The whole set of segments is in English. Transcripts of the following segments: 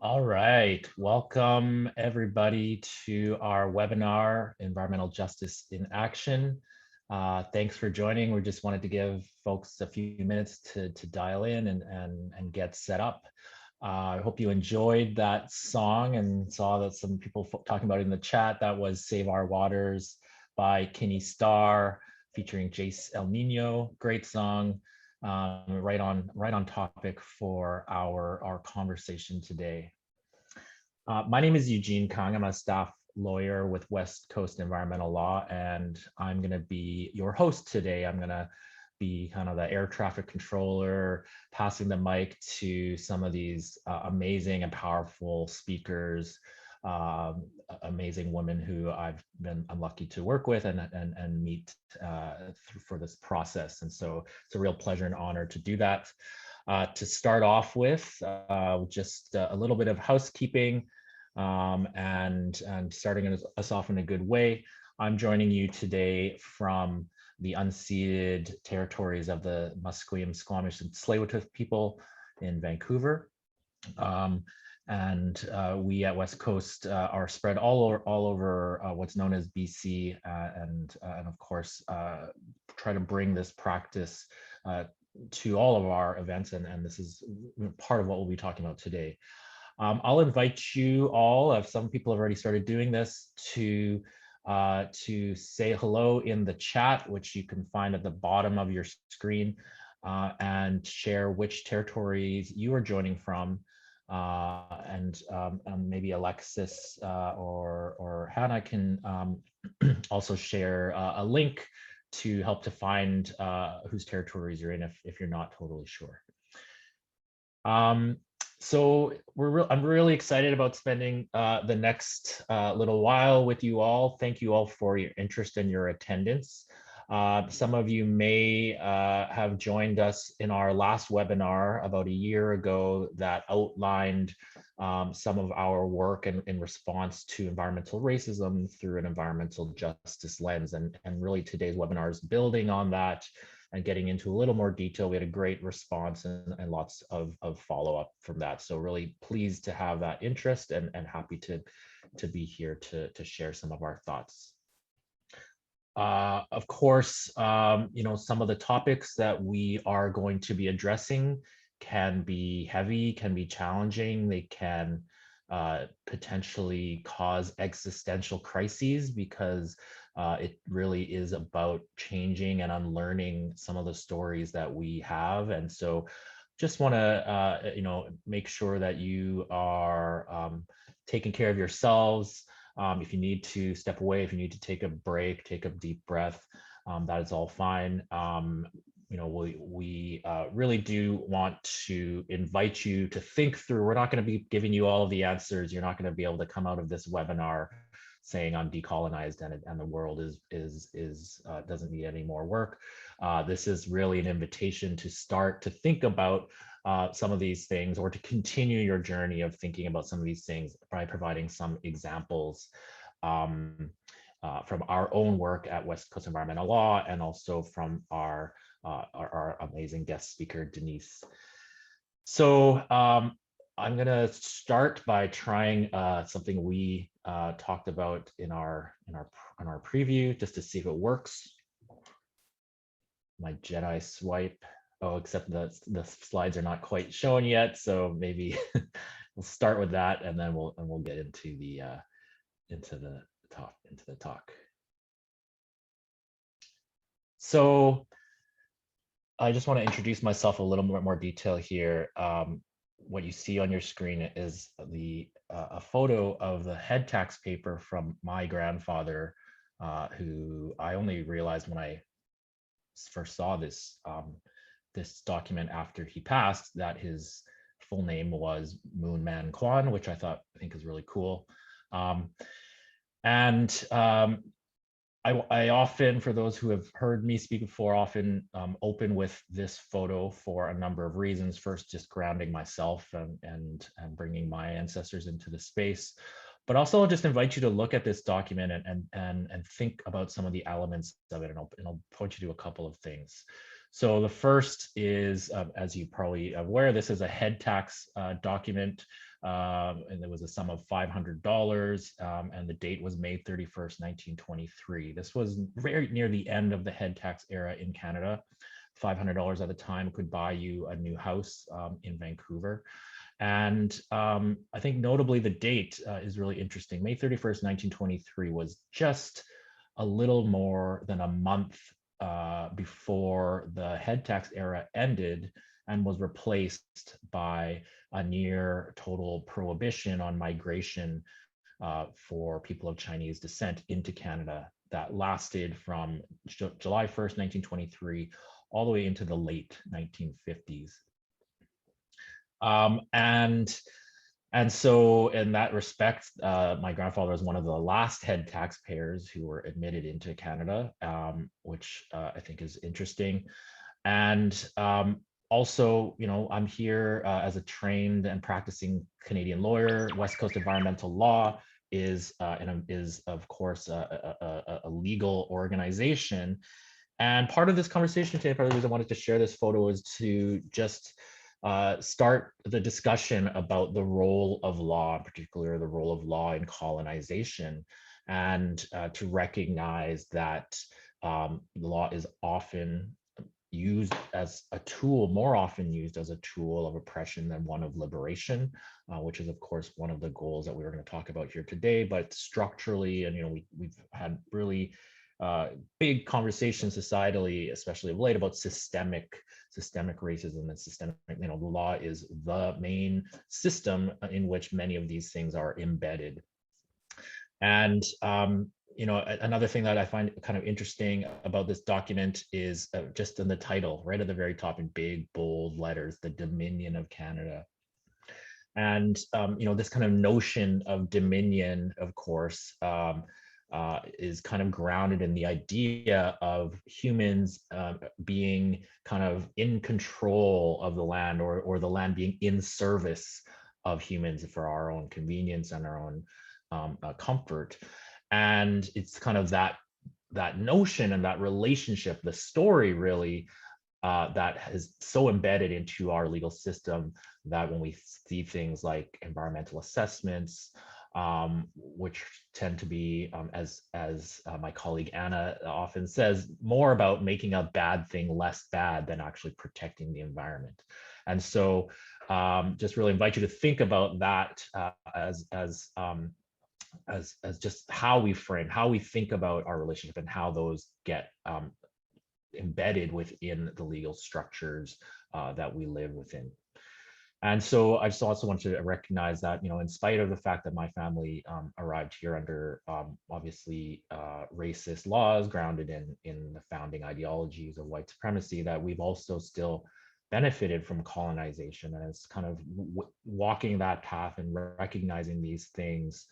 All right, welcome everybody to our webinar, Environmental Justice in Action. Thanks for joining. We just wanted to give folks a few minutes to dial in and get set up. I hope you enjoyed that song and saw that some people talking about it in the chat. That was Save Our Waters by Kinney Starr featuring Jace El Nino. Great song. Right on topic for our conversation today. My name is Eugene Kang. I'm a staff lawyer with West Coast Environmental Law, and I'm going to be your host today. I'm going to be kind of the air traffic controller, passing the mic to some of these amazing and powerful speakers, amazing women who I'm lucky to work with and meet for this process. And so it's a real pleasure and honor to do that. To start off with, just a little bit of housekeeping and starting us off in a good way. I'm joining you today from the unceded territories of the Musqueam, Squamish, and Tsleil-Waututh people in Vancouver. We at West Coast are spread all over what's known as BC, and of course try to bring this practice to all of our events, and this is part of what we'll be talking about today. I'll invite you all, if some people have already started doing this, to say hello in the chat, which you can find at the bottom of your screen, and share which territories you are joining from. And maybe Alexis or Hannah can also share a link to help to find whose territories you're in if you're not totally sure. So I'm really excited about spending the next little while with you all. Thank you all for your interest and your attendance. Some of you may have joined us in our last webinar about a year ago that outlined some of our work in response to environmental racism through an environmental justice lens. And really today's webinar is building on that and getting into a little more detail. We had a great response and lots of follow-up from that. So really pleased to have that interest and happy to be here to share some of our thoughts. Of course, some of the topics that we are going to be addressing can be heavy, can be challenging. They can potentially cause existential crises because it really is about changing and unlearning some of the stories that we have. And so just want to, make sure that you are taking care of yourselves. If you need to step away, if you need to take a break, take a deep breath, that is all fine. We really do want to invite you to think through. We're not going to be giving you all of the answers. You're not going to be able to come out of this webinar saying I'm decolonized and the world doesn't need any more work. This is really an invitation to start to think about some of these things, or to continue your journey of thinking about some of these things by providing some examples from our own work at West Coast Environmental Law, and also from our amazing guest speaker, Denise. So I'm going to start by trying something we talked about in our preview, just to see if it works. My Jedi swipe. Oh, except the slides are not quite shown yet, so maybe we'll start with that, and then we'll get into the talk. So I just want to introduce myself a little bit more detail here. What you see on your screen is a photo of the head tax paper from my grandfather, who I only realized when I first saw this document after he passed that his full name was Moon Man Kwan, which I think is really cool. I often, for those who have heard me speak before, often open with this photo for a number of reasons. First, just grounding myself and bringing my ancestors into the space. But also I'll just invite you to look at this document and think about some of the elements of it, and I'll point you to a couple of things. So the first is, as you probably aware, this is a head tax document, and there was a sum of $500, and the date was May 31st, 1923. This was very near the end of the head tax era in Canada. $500 at the time could buy you a new house in Vancouver. And I think notably the date is really interesting. May 31st, 1923 was just a little more than a month before the head tax era ended and was replaced by a near total prohibition on migration for people of Chinese descent into Canada that lasted from July 1st, 1923, all the way into the late 1950s. And so in that respect, my grandfather was one of the last head taxpayers who were admitted into Canada, which I think is interesting. And also, I'm here as a trained and practicing Canadian lawyer. West Coast Environmental Law is of course a legal organization. And part of this conversation today, part of the reason I wanted to share this photo is to just start the discussion about the role of law, in particular the role of law in colonization, and to recognize that law is often used as a tool, more often used as a tool of oppression than one of liberation, which is of course one of the goals that we were going to talk about here today. But structurally, and we've had really big conversations societally, especially of late, about systemic racism and systemic, the law is the main system in which many of these things are embedded. And another thing that I find kind of interesting about this document is just in the title, right at the very top in big bold letters, the Dominion of Canada. And this kind of notion of dominion, of course, is kind of grounded in the idea of humans being kind of in control of the land, or the land being in service of humans for our own convenience and our own comfort. And it's kind of that notion and that relationship, the story really, that is so embedded into our legal system that when we see things like environmental assessments, which tend to be, as my colleague Anna often says, more about making a bad thing less bad than actually protecting the environment. And so just really invite you to think about that as just how we think about our relationship and how those get embedded within the legal structures that we live within. And so I just also want to recognize that, in spite of the fact that my family arrived here under obviously racist laws grounded in the founding ideologies of white supremacy, that we've also still benefited from colonization. And it's kind of walking that path and recognizing these things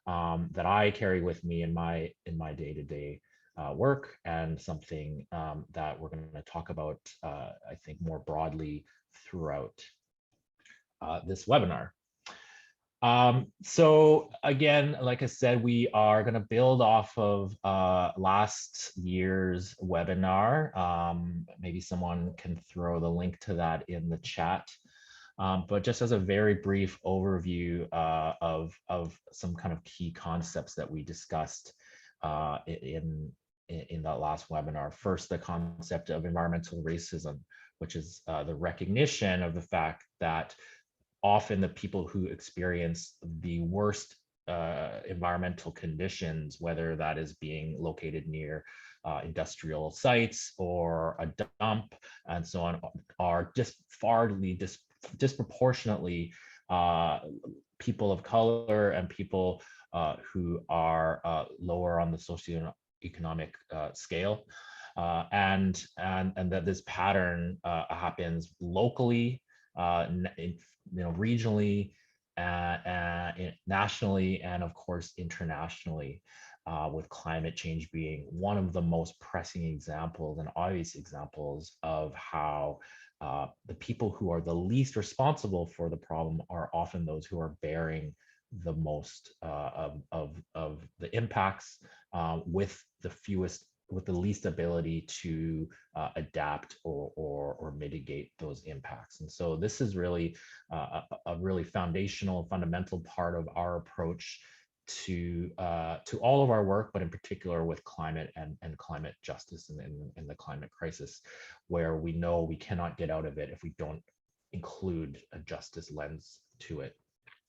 that I carry with me in my day-to-day work, and something that we're going to talk about, I think, more broadly throughout this webinar. So again, like I said, we are going to build off of last year's webinar. Maybe someone can throw the link to that in the chat. But just as a very brief overview of some kind of key concepts that we discussed in that last webinar. First, the concept of environmental racism, which is the recognition of the fact that often the people who experience the worst environmental conditions, whether that is being located near industrial sites or a dump and so on, are just disproportionately people of color and people who are lower on the socioeconomic scale, and that this pattern happens locally, regionally, nationally, and of course internationally, with climate change being one of the most pressing examples and obvious examples of how the people who are the least responsible for the problem are often those who are bearing the most of the impacts, with the fewest with the least ability to adapt or mitigate those impacts. And so this is really a really foundational, fundamental part of our approach to all of our work, but in particular with climate and climate justice and the climate crisis, where we know we cannot get out of it if we don't include a justice lens to it.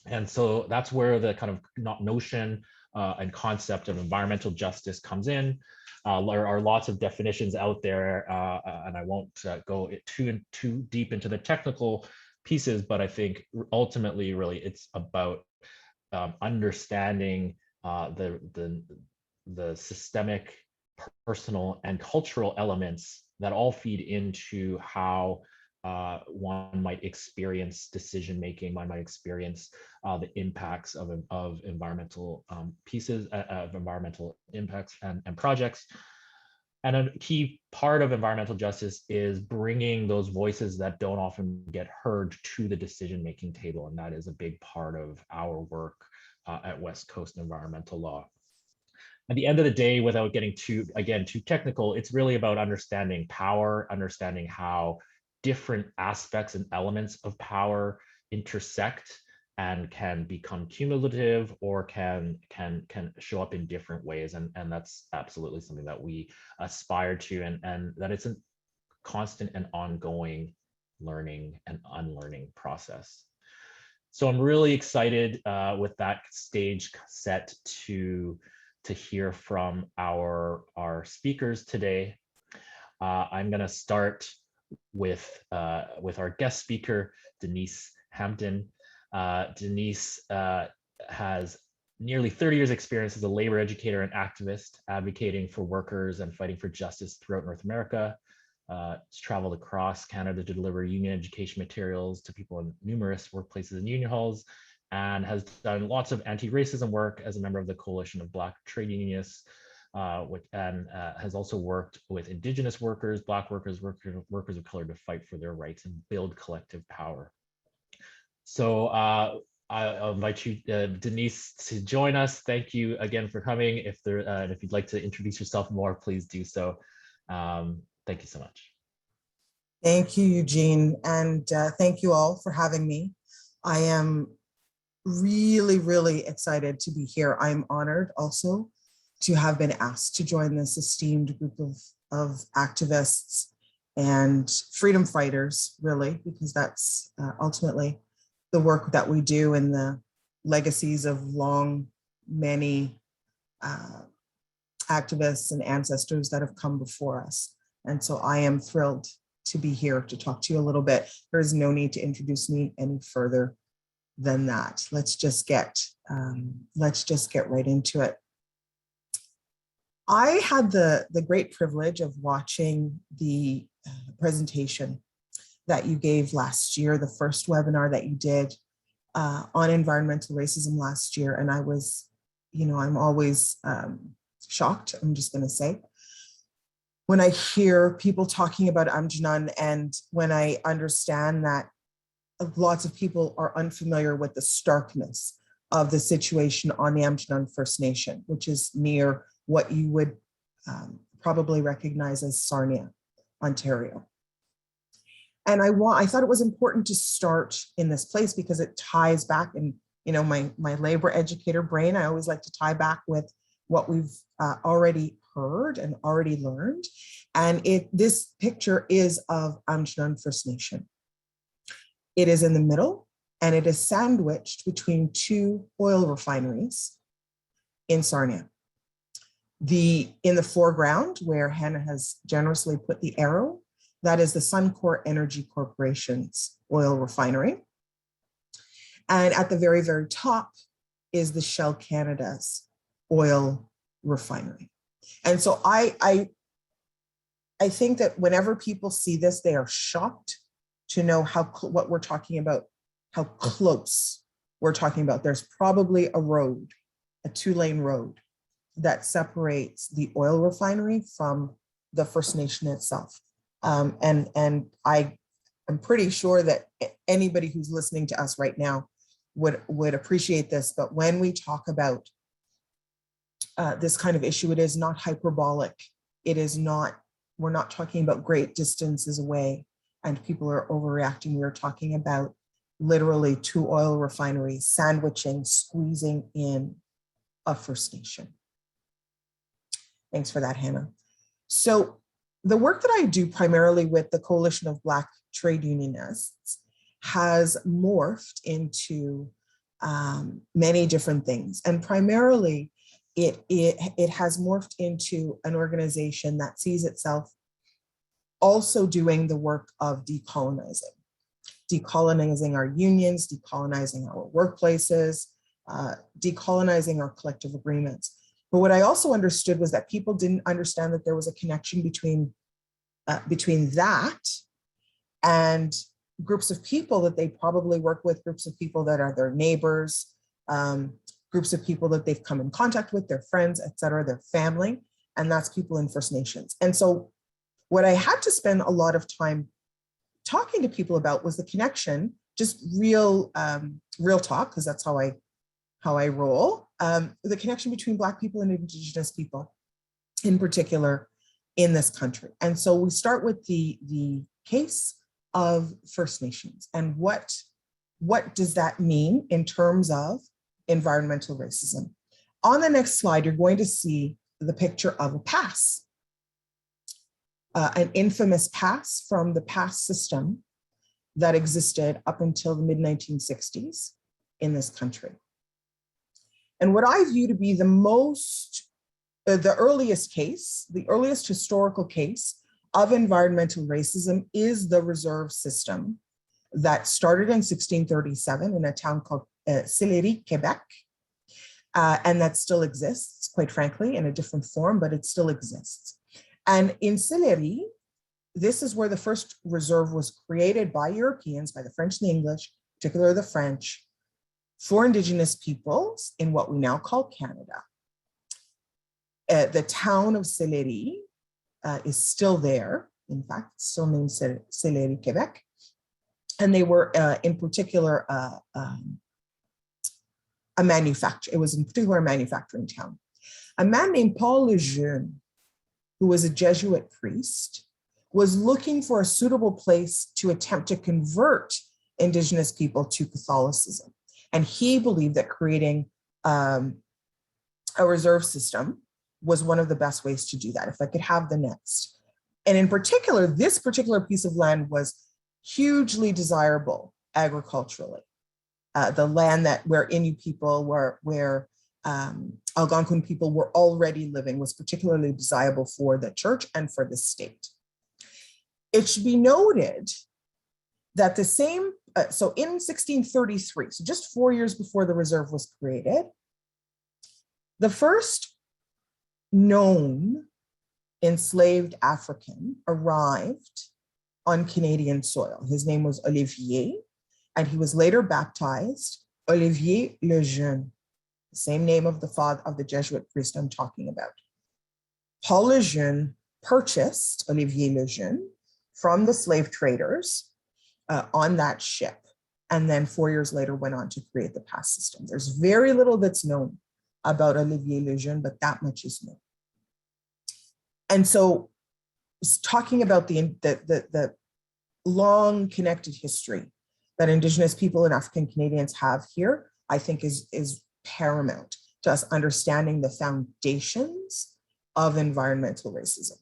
And so that's where the kind of notion and concept of environmental justice comes in. There are lots of definitions out there, and I won't go too deep into the technical pieces, but I think ultimately, really, it's about understanding the systemic, personal, and cultural elements that all feed into how one might experience decision making, one might experience the impacts of environmental pieces, of environmental impacts and projects. And a key part of environmental justice is bringing those voices that don't often get heard to the decision making table. And that is a big part of our work at West Coast Environmental Law. At the end of the day, without getting too technical, it's really about understanding power, understanding how different aspects and elements of power intersect and can become cumulative or can show up in different ways. And that's absolutely something that we aspire to, and that it's a constant and ongoing learning and unlearning process. So I'm really excited with that stage set to hear from our speakers today. I'm going to start with our guest speaker, Denise Hampton. Denise has nearly 30 years experience as a labor educator and activist, advocating for workers and fighting for justice throughout North America. She's traveled across Canada to deliver union education materials to people in numerous workplaces and union halls, and has done lots of anti-racism work as a member of the Coalition of Black Trade Unionists, and has also worked with Indigenous workers, Black workers, workers of color to fight for their rights and build collective power. So I'll invite you, Denise, to join us. Thank you again for coming. If you'd like to introduce yourself more, please do so. Thank you so much. Thank you, Eugene, and thank you all for having me. I am really, really excited to be here. I'm honored also to have been asked to join this esteemed group of activists and freedom fighters, really, because that's ultimately the work that we do and the legacies of many activists and ancestors that have come before us. And so I am thrilled to be here to talk to you a little bit. There is no need to introduce me any further than that. Let's just get right into it. I had the great privilege of watching the presentation that you gave last year, the first webinar that you did on environmental racism last year. And I was, I'm always shocked, I'm just going to say, when I hear people talking about Aamjiwnayn, and when I understand that lots of people are unfamiliar with the starkness of the situation on the Aamjiwnayn First Nation, which is near what you would probably recognize as Sarnia, Ontario. And I thought it was important to start in this place because it ties back, and my labor educator brain, I always like to tie back with what we've already heard and already learned. And this picture is of Aamjiwnayn First Nation. It is in the middle, and it is sandwiched between two oil refineries in Sarnia. In the foreground, where Hannah has generously put the arrow, that is the Suncor Energy Corporation's oil refinery. And at the very, very top is the Shell Canada's oil refinery. And so I think that whenever people see this, they are shocked to know what we're talking about, how close we're talking about. There's probably a road, a 2-lane road, that separates the oil refinery from the First Nation itself. And I am pretty sure that anybody who's listening to us right now would appreciate this. But when we talk about this kind of issue, it is not hyperbolic It is not, we're not talking about great distances away and people are overreacting. We're talking about literally 2 oil refineries sandwiching, squeezing in a First Nation. Thanks for that, Hannah. So the work that I do primarily with the Coalition of Black Trade Unionists has morphed into many different things. And primarily, it has morphed into an organization that sees itself also doing the work of decolonizing our unions, decolonizing our workplaces, decolonizing our collective agreements. But what I also understood was that people didn't understand that there was a connection between that and groups of people that they probably work with, groups of people that are their neighbors, groups of people that they've come in contact with, their friends, et cetera, their family, and that's people in First Nations. And so what I had to spend a lot of time talking to people about was the connection, just real talk, because that's how I roll, the connection between Black people and Indigenous people in particular in this country. And so we start with the case of First Nations and what does that mean in terms of environmental racism. On the next slide, you're going to see the picture of a pass, an infamous pass from the pass system that existed up until the mid-1960s in this country. And what I view to be the earliest case, the earliest historical case of environmental racism is the reserve system that started in 1637 in a town called Sillery, Quebec. And that still exists, quite frankly, in a different form, but it still exists. And in Sillery, this is where the first reserve was created by Europeans, by the French and the English, particularly the French, for Indigenous peoples in what we now call Canada. The town of Sillery is still there. In fact, still named Sillery, Quebec. And they were in particular a manufacturer. It was in particular a manufacturing town. A man named Paul Lejeune, who was a Jesuit priest, was looking for a suitable place to attempt to convert Indigenous people to Catholicism. And he believed that creating a reserve system was one of the best ways to do that, if I could have the next. And in particular, this particular piece of land was hugely desirable agriculturally. The land where Innu people where Algonquin people were already living was particularly desirable for the church and for the state. It should be noted that the same, so in 1633, so just 4 years before the reserve was created, the first known enslaved African arrived on Canadian soil. His name was Olivier, and he was later baptized Olivier Lejeune, the same name of the father of the Jesuit priest I'm talking about. Paul Lejeune purchased Olivier Lejeune from the slave traders on that ship, and then 4 years later went on to create the pass system. There's very little that's known about Olivier Lejeune, but that much is known. And so talking about the long connected history that Indigenous people and African Canadians have here, I think is paramount to us understanding the foundations of environmental racism.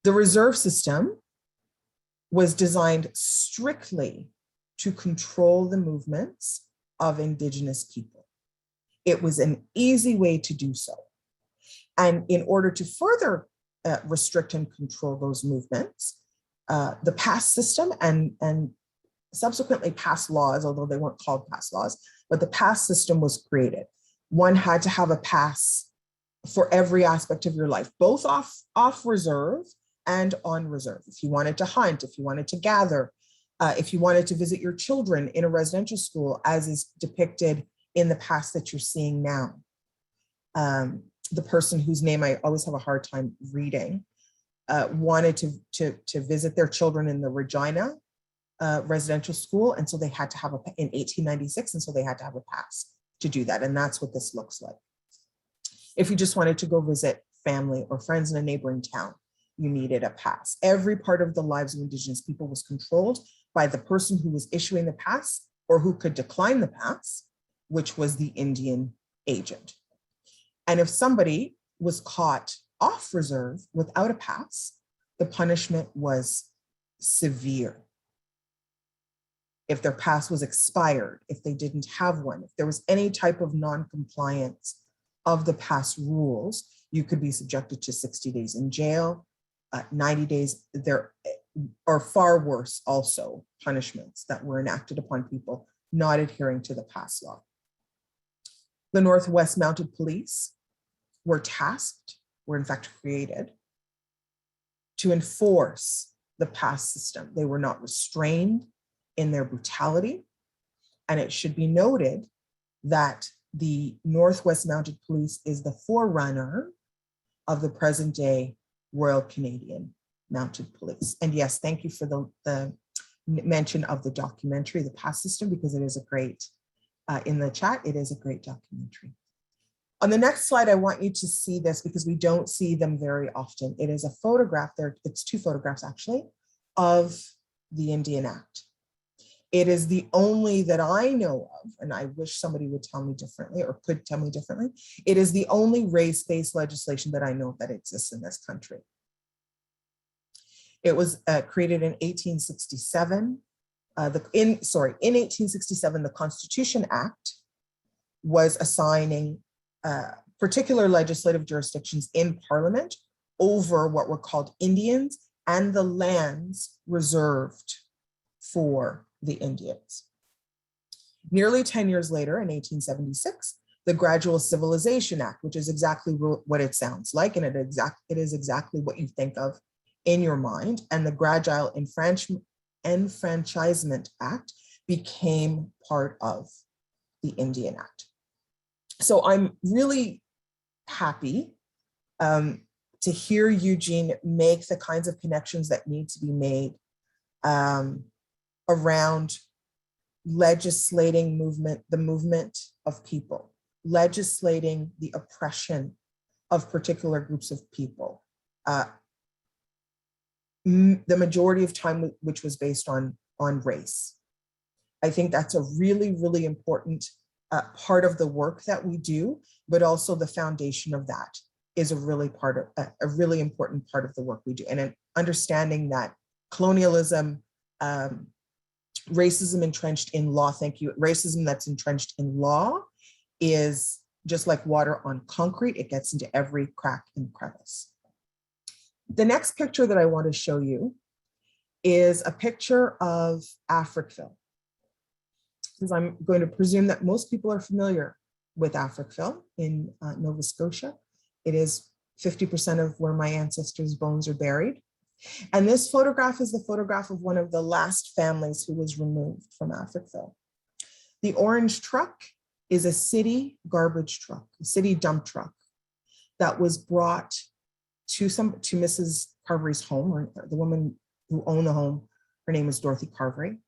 The reserve system was designed strictly to control the movements of Indigenous people. It was an easy way to do so. And in order to further restrict and control those movements, the pass system and subsequently pass laws, although they weren't called pass laws, but the pass system was created. One had to have a pass for every aspect of your life, both off reserve and on reserve. If you wanted to hunt, if you wanted to gather, if you wanted to visit your children in a residential school, as is depicted in the pass that you're seeing now. The person whose name I always have a hard time reading wanted to visit their children in the Regina residential school, and so they had to have in 1896, and so they had to have a pass to do that, and that's what this looks like. If you just wanted to go visit family, or friends in a neighboring town, you needed a pass. Every part of the lives of Indigenous people was controlled by the person who was issuing the pass or who could decline the pass, which was the Indian agent. And if somebody was caught off reserve without a pass, the punishment was severe. If their pass was expired, if they didn't have one, if there was any type of non-compliance of the pass rules, you could be subjected to 60 days in jail, 90 days. There are far worse also punishments that were enacted upon people not adhering to the pass law. The Northwest Mounted Police were tasked, were in fact created, to enforce the pass system. They were not restrained in their brutality. And it should be noted that the Northwest Mounted Police is the forerunner of the present day Royal Canadian Mounted Police. And yes, thank you for the mention of the documentary, The Pass System, because it is a great, in the chat, it is a great documentary. On the next slide, I want you to see this because we don't see them very often. It is a photograph there, it's two photographs actually, of the Indian Act. It is the only that I know of, and I wish somebody would tell me differently or could tell me differently. It is the only race-based legislation that I know that exists in this country. It was created in 1867. In 1867, the Constitution Act was assigning particular legislative jurisdictions in Parliament over what were called Indians and the lands reserved for the Indians. Nearly 10 years later, in 1876, the Gradual Civilization Act, which is exactly what it sounds like, and it is exactly what you think of in your mind, and the Gradual Enfranchisement Act became part of the Indian Act. So I'm really happy to hear Eugene make the kinds of connections that need to be made around legislating the movement of people, legislating the oppression of particular groups of people. The majority of time, which was based on race. I think that's a really, really important part of the work that we do, but also the foundation of that is a really important part of the work we do. And understanding that colonialism, racism entrenched in law, thank you, racism that's entrenched in law is just like water on concrete. It gets into every crack and crevice. The next picture that I want to show you is a picture of Africville, because I'm going to presume that most people are familiar with Africville in Nova Scotia. It is 50% of where my ancestors' bones are buried. And this photograph is the photograph of one of the last families who was removed from Africville. The orange truck is a city garbage truck, a city dump truck that was brought to Mrs. Carvery's home, or the woman who owned the home. Her name is Dorothy Carvery.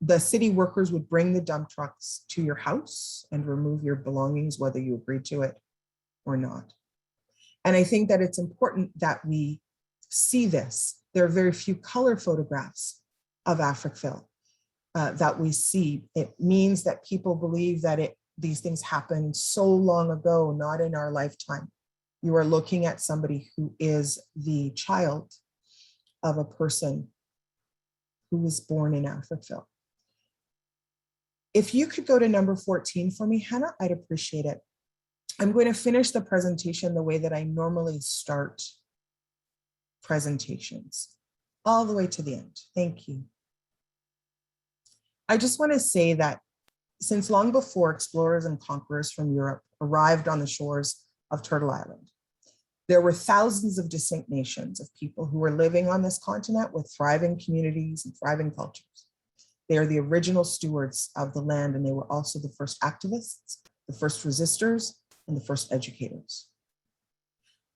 The city workers would bring the dump trucks to your house and remove your belongings, whether you agreed to it or not. And I think that it's important that we see this. There are very few color photographs of Africville that we see. It means that people believe that these things happened so long ago, not in our lifetime. You are looking at somebody who is the child of a person who was born in Africville. If you could go to number 14 for me, Hannah, I'd appreciate it. I'm going to finish the presentation the way that I normally start presentations, all the way to the end. Thank you. I just want to say that since long before explorers and conquerors from Europe arrived on the shores of Turtle Island, there were thousands of distinct nations of people who were living on this continent with thriving communities and thriving cultures. They are the original stewards of the land, and they were also the first activists, the first resistors, and the first educators.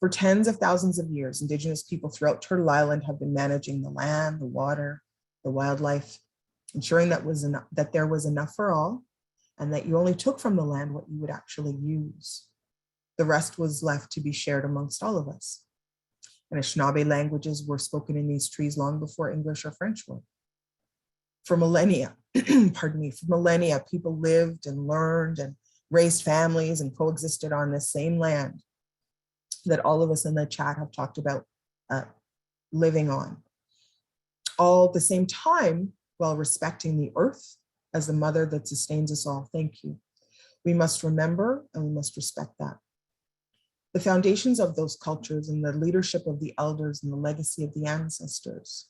For tens of thousands of years, Indigenous people throughout Turtle Island have been managing the land, the water, the wildlife, ensuring that there was enough for all, and that you only took from the land what you would actually use. The rest was left to be shared amongst all of us. Anishinaabe languages were spoken in these trees long before English or French were. For millennia, pardon me, for millennia, people lived and learned and raised families and coexisted on this same land that all of us in the chat have talked about living on. All at the same time, while respecting the earth as the mother that sustains us all. Thank you. We must remember and we must respect that. The foundations of those cultures and the leadership of the elders and the legacy of the ancestors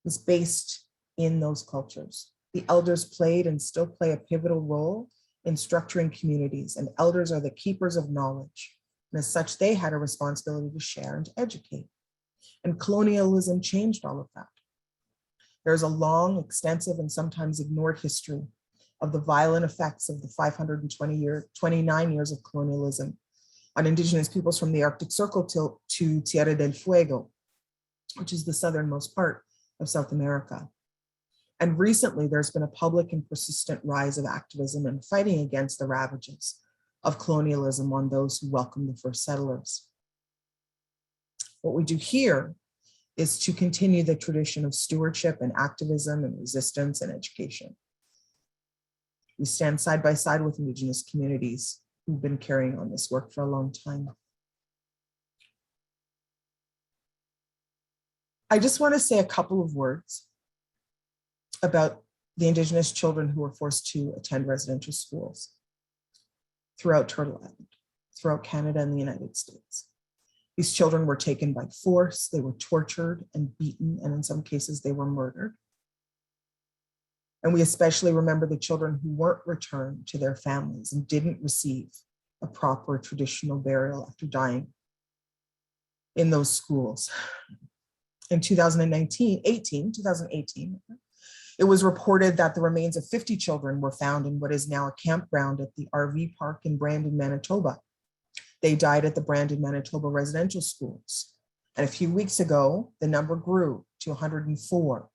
is based in those cultures. The elders played and still play a pivotal role in structuring communities, and elders are the keepers of knowledge. And as such, they had a responsibility to share and to educate. And colonialism changed all of that. There's a long, extensive, and sometimes ignored history of the violent effects of the 529 years of colonialism on Indigenous peoples from the Arctic Circle to Tierra del Fuego, which is the southernmost part of South America. And recently, there's been a public and persistent rise of activism and fighting against the ravages of colonialism on those who welcomed the first settlers. What we do here is to continue the tradition of stewardship and activism and resistance and education. We stand side by side with Indigenous communities who've been carrying on this work for a long time. I just want to say a couple of words about the Indigenous children who were forced to attend residential schools throughout Turtle Island, throughout Canada and the United States. These children were taken by force, they were tortured and beaten, and in some cases they were murdered. And we especially remember the children who weren't returned to their families and didn't receive a proper traditional burial after dying in those schools. In 2018, it was reported that the remains of 50 children were found in what is now a campground at the RV park in Brandon, Manitoba. They died at the Brandon, Manitoba residential schools. And a few weeks ago, the number grew to 104.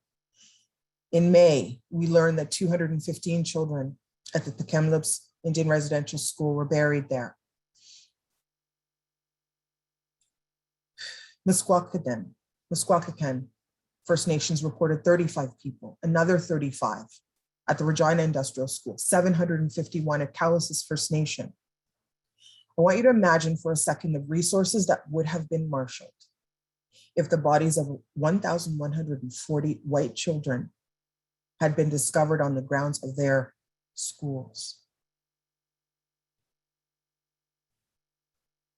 In May, we learned that 215 children at the Tk'emlúps Indian Residential School were buried there. Meskwakaken First Nations reported 35 people, another 35 at the Regina Industrial School, 751 at Cowessess First Nation. I want you to imagine for a second the resources that would have been marshaled if the bodies of 1,140 white children had been discovered on the grounds of their schools.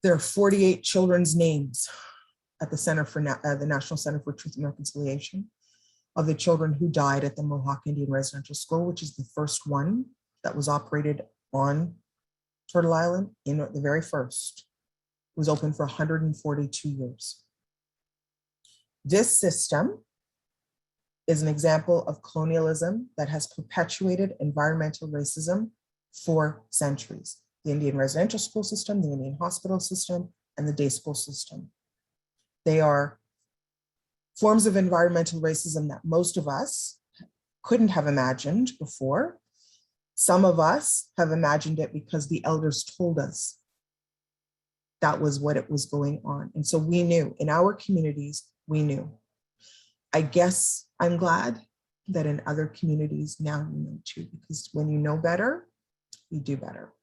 There are 48 children's names at the Center for the National Center for Truth and Reconciliation of the children who died at the Mohawk Indian Residential School, which is the first one that was operated on Turtle Island, in the very first. It was open for 142 years. This system is an example of colonialism that has perpetuated environmental racism for centuries. The Indian residential school system, the Indian hospital system, and the day school system. They are forms of environmental racism that most of us couldn't have imagined before. Some of us have imagined it because the elders told us that was what it was going on. And so we knew, in our communities, we knew. I guess I'm glad that in other communities now you know too, because when you know better, you do better.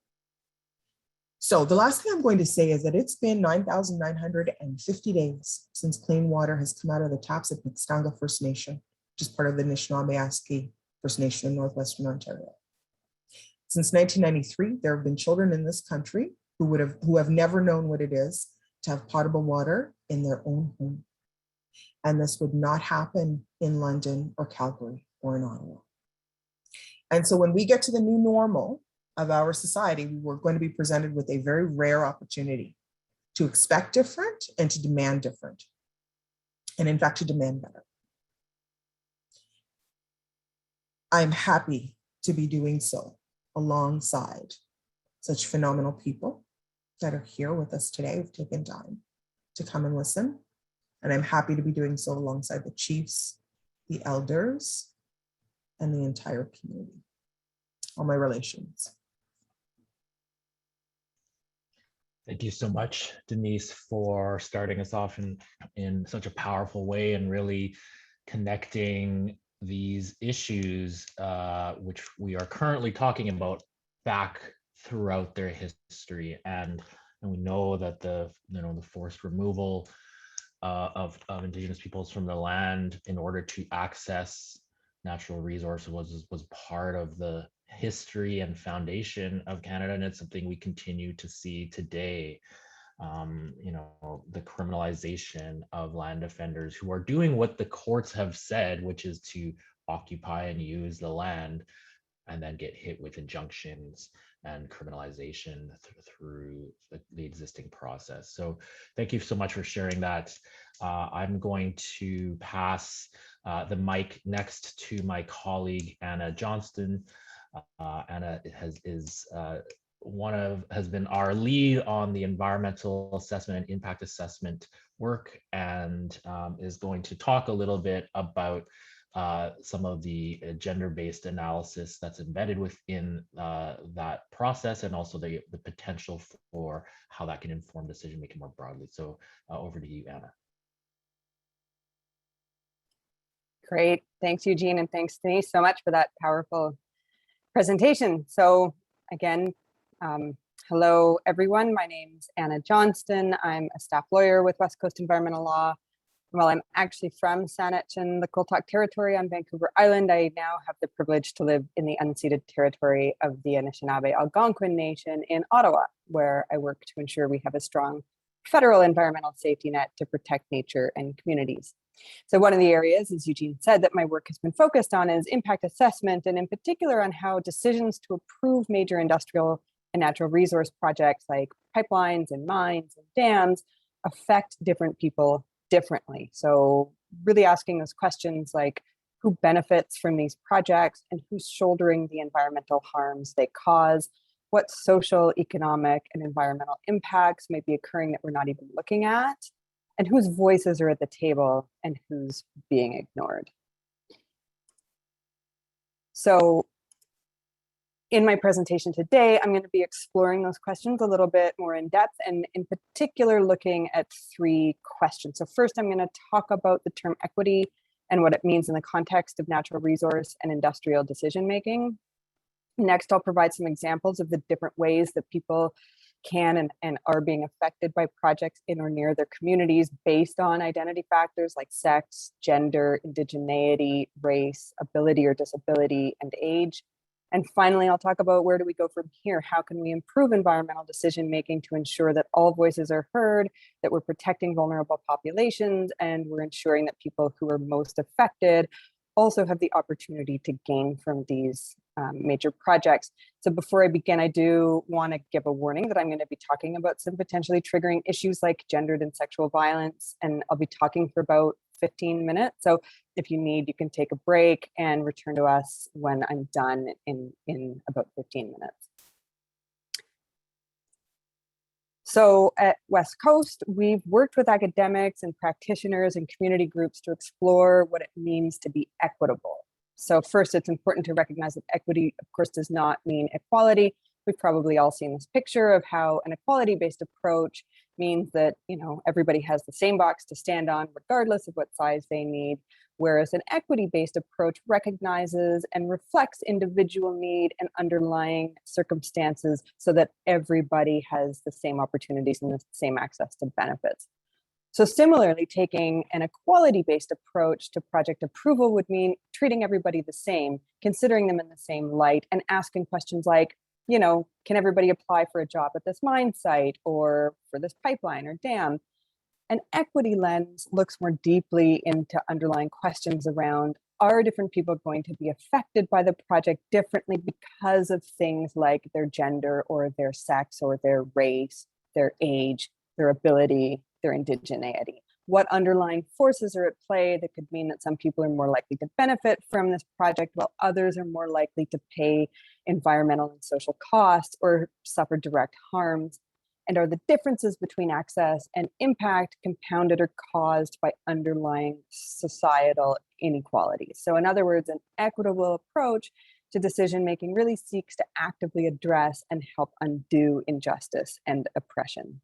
So the last thing I'm going to say is that it's been 9,950 days since clean water has come out of the taps at Mixtanga First Nation, which is part of the Anishinaabe First Nation in Northwestern Ontario. Since 1993, there have been children in this country who have never known what it is to have potable water in their own home. And this would not happen in London or Calgary or in Ottawa. And so when we get to the new normal of our society, we're going to be presented with a very rare opportunity to expect different and to demand different. And in fact, to demand better. I'm happy to be doing so alongside such phenomenal people that are here with us today, who've taken time to come and listen. And I'm happy to be doing so alongside the chiefs, the elders, and the entire community, all my relations. Thank you so much, Denise, for starting us off in such a powerful way and really connecting these issues, which we are currently talking about, back throughout their history. And we know that the forced removal of Indigenous peoples from the land in order to access natural resources was part of the history and foundation of Canada, and it's something we continue to see today. The criminalization of land offenders who are doing what the courts have said, which is to occupy and use the land, and then get hit with injunctions and criminalization through the existing process. So thank you so much for sharing that. I'm going to pass the mic next to my colleague, Anna Johnston. Anna has been our lead on the environmental assessment and impact assessment work, and is going to talk a little bit about some of the gender-based analysis that's embedded within that process, and also the potential for how that can inform decision making more broadly. So over to you, Anna. Great, thanks Eugene, and thanks Denise so much for that powerful presentation. So again, hello everyone, my name's Anna Johnston. I'm a staff lawyer with West Coast Environmental Law. While I'm actually from Saanich and the Kultuk territory on Vancouver Island, I now have the privilege to live in the unceded territory of the Anishinaabe Algonquin Nation in Ottawa, where I work to ensure we have a strong federal environmental safety net to protect nature and communities. So one of the areas, as Eugene said, that my work has been focused on is impact assessment, and in particular on how decisions to approve major industrial and natural resource projects like pipelines and mines and dams affect different people differently. So really asking those questions like who benefits from these projects and who's shouldering the environmental harms they cause, what social, economic, and environmental impacts may be occurring that we're not even looking at, and whose voices are at the table and who's being ignored. So in my presentation today, I'm going to be exploring those questions a little bit more in depth, and in particular looking at three questions. So first, I'm going to talk about the term equity and what it means in the context of natural resource and industrial decision making. Next, I'll provide some examples of the different ways that people can and are being affected by projects in or near their communities based on identity factors like sex, gender, indigeneity, race, ability or disability, and age. And finally, I'll talk about where do we go from here? How can we improve environmental decision making to ensure that all voices are heard, that we're protecting vulnerable populations, and we're ensuring that people who are most affected also have the opportunity to gain from these major projects. So before I begin, I do want to give a warning that I'm going to be talking about some potentially triggering issues like gendered and sexual violence, and I'll be talking for about 15 minutes. So if you need, you can take a break and return to us when I'm done in about 15 minutes. So at West Coast, we've worked with academics and practitioners and community groups to explore what it means to be equitable. So first, it's important to recognize that equity, of course, does not mean equality. We've probably all seen this picture of how an equality-based approach means that, everybody has the same box to stand on, regardless of what size they need, whereas an equity-based approach recognizes and reflects individual need and underlying circumstances so that everybody has the same opportunities and the same access to benefits. So similarly, taking an equality-based approach to project approval would mean treating everybody the same, considering them in the same light, and asking questions like, can everybody apply for a job at this mine site or for this pipeline or dam? An equity lens looks more deeply into underlying questions around, are different people going to be affected by the project differently because of things like their gender or their sex or their race, their age, their ability, their indigeneity? What underlying forces are at play that could mean that some people are more likely to benefit from this project while others are more likely to pay environmental and social costs or suffer direct harms? And are the differences between access and impact compounded or caused by underlying societal inequalities? So in other words, an equitable approach to decision-making really seeks to actively address and help undo injustice and oppression.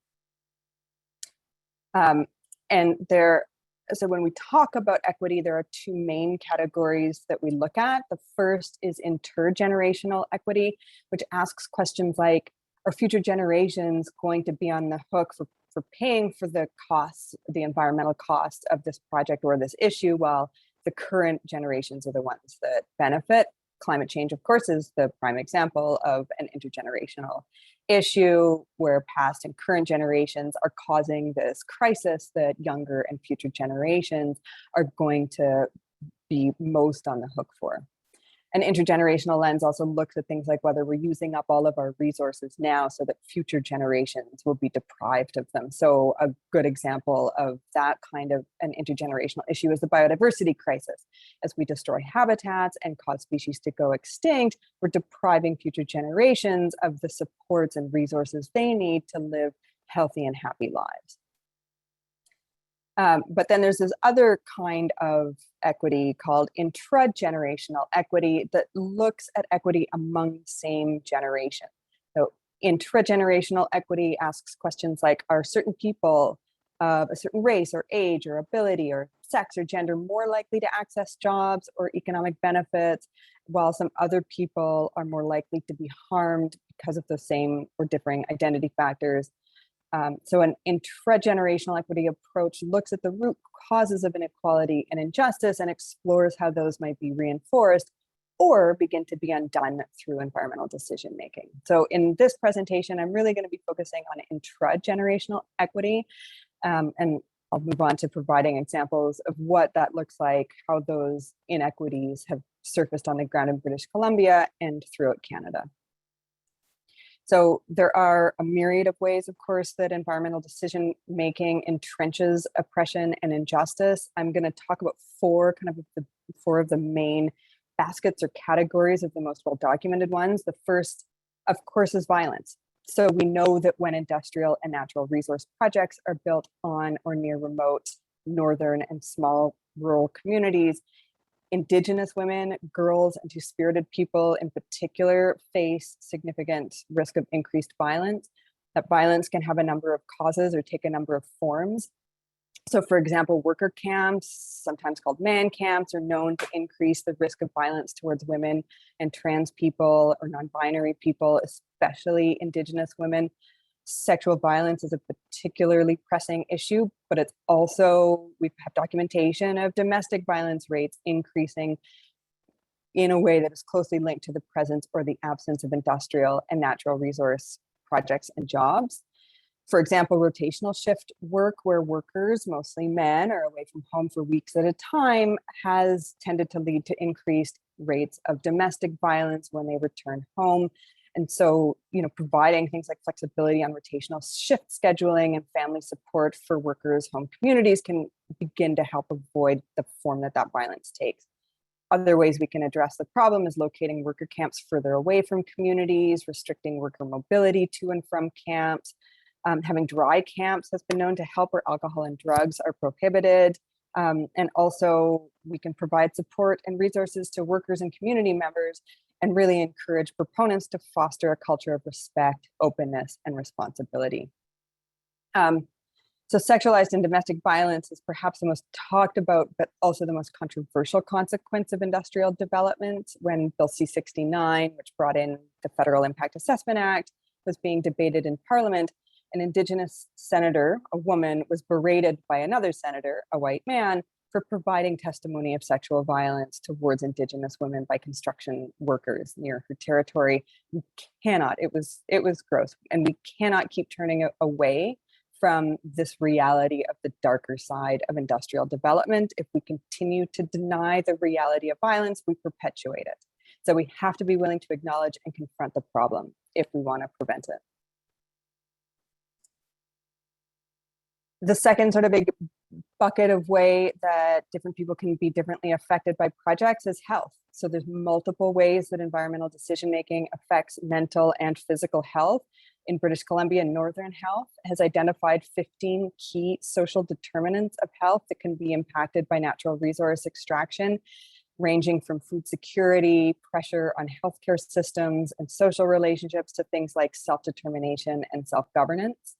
So when we talk about equity, there are two main categories that we look at. The first is intergenerational equity, which asks questions like, are future generations going to be on the hook for paying for the costs, the environmental costs of this project or this issue, while the current generations are the ones that benefit? Climate change, of course, is the prime example of an intergenerational issue where past and current generations are causing this crisis that younger and future generations are going to be most on the hook for. An intergenerational lens also looks at things like whether we're using up all of our resources now so that future generations will be deprived of them. So a good example of that kind of an intergenerational issue is the biodiversity crisis. As we destroy habitats and cause species to go extinct, we're depriving future generations of the supports and resources they need to live healthy and happy lives. But then there's this other kind of equity called intragenerational equity that looks at equity among the same generation. So intragenerational equity asks questions like, are certain people of a certain race or age or ability or sex or gender more likely to access jobs or economic benefits, while some other people are more likely to be harmed because of the same or differing identity factors? So an intragenerational equity approach looks at the root causes of inequality and injustice and explores how those might be reinforced or begin to be undone through environmental decision making. So in this presentation, I'm really going to be focusing on intragenerational equity, and I'll move on to providing examples of what that looks like, how those inequities have surfaced on the ground in British Columbia and throughout Canada. So there are a myriad of ways, of course, that environmental decision-making entrenches oppression and injustice. I'm going to talk about four of the main baskets or categories of the most well-documented ones. The first, of course, is violence. So we know that when industrial and natural resource projects are built on or near remote, northern and small rural communities, Indigenous women, girls, and two-spirited people in particular face significant risk of increased violence. That violence can have a number of causes or take a number of forms. So for example, worker camps, sometimes called man camps, are known to increase the risk of violence towards women and trans people or non-binary people, especially Indigenous women. Sexual violence is a particularly pressing issue, but it's also, we have documentation of domestic violence rates increasing in a way that is closely linked to the presence or the absence of industrial and natural resource projects and jobs. For example, rotational shift work where workers, mostly men, are away from home for weeks at a time has tended to lead to increased rates of domestic violence when they return home. And so, providing things like flexibility on rotational shift scheduling and family support for workers' home communities can begin to help avoid the form that violence takes. Other ways we can address the problem is locating worker camps further away from communities, restricting worker mobility to and from camps. Having dry camps has been known to help where alcohol and drugs are prohibited. And also we can provide support and resources to workers and community members and really encourage proponents to foster a culture of respect, openness, and responsibility. So sexualized and domestic violence is perhaps the most talked about, but also the most controversial consequence of industrial development. When Bill C-69, which brought in the Federal Impact Assessment Act, was being debated in Parliament, an Indigenous senator, a woman, was berated by another senator, a white man, for providing testimony of sexual violence towards Indigenous women by construction workers near her territory. We cannot, it was gross, and we cannot keep turning away from this reality of the darker side of industrial development. If we continue to deny the reality of violence, we perpetuate it. So we have to be willing to acknowledge and confront the problem if we want to prevent it. The second sort of big bucket of way that different people can be differently affected by projects is health. So there's multiple ways that environmental decision-making affects mental and physical health. In British Columbia, Northern Health has identified 15 key social determinants of health that can be impacted by natural resource extraction. ranging from food security, pressure on healthcare systems and social relationships to things like self-determination and self-governance.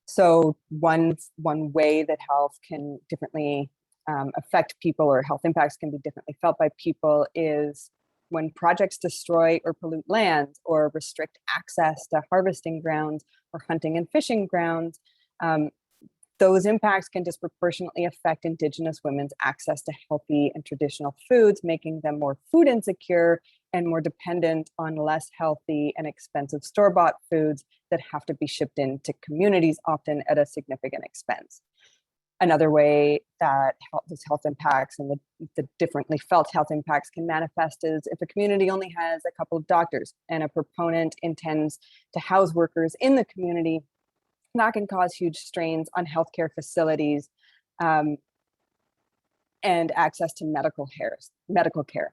So one way that health can differently affect people, or health impacts can be differently felt by people, is when projects destroy or pollute land or restrict access to harvesting grounds or hunting and fishing grounds. Those impacts can disproportionately affect Indigenous women's access to healthy and traditional foods, making them more food insecure and more dependent on less healthy and expensive store-bought foods that have to be shipped into communities, often at a significant expense. Another way that those health impacts and the differently felt health impacts can manifest is if a community only has a couple of doctors and a proponent intends to house workers in the community, that can cause huge strains on healthcare facilities and access to medical care.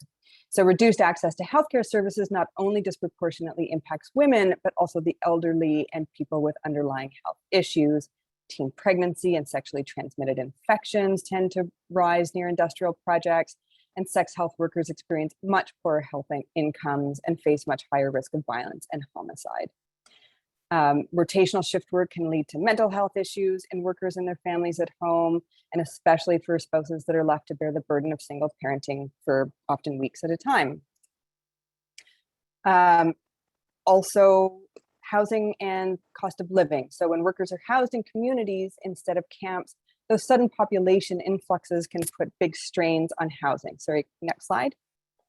So reduced access to healthcare services not only disproportionately impacts women, but also the elderly and people with underlying health issues. Teen pregnancy and sexually transmitted infections tend to rise near industrial projects, and sex health workers experience much poorer health incomes and face much higher risk of violence and homicide. Rotational shift work can lead to mental health issues in workers and their families at home, and especially for spouses that are left to bear the burden of single parenting for often weeks at a time. Also, housing and cost of living. So when workers are housed in communities instead of camps, those sudden population influxes can put big strains on housing. Sorry, next slide.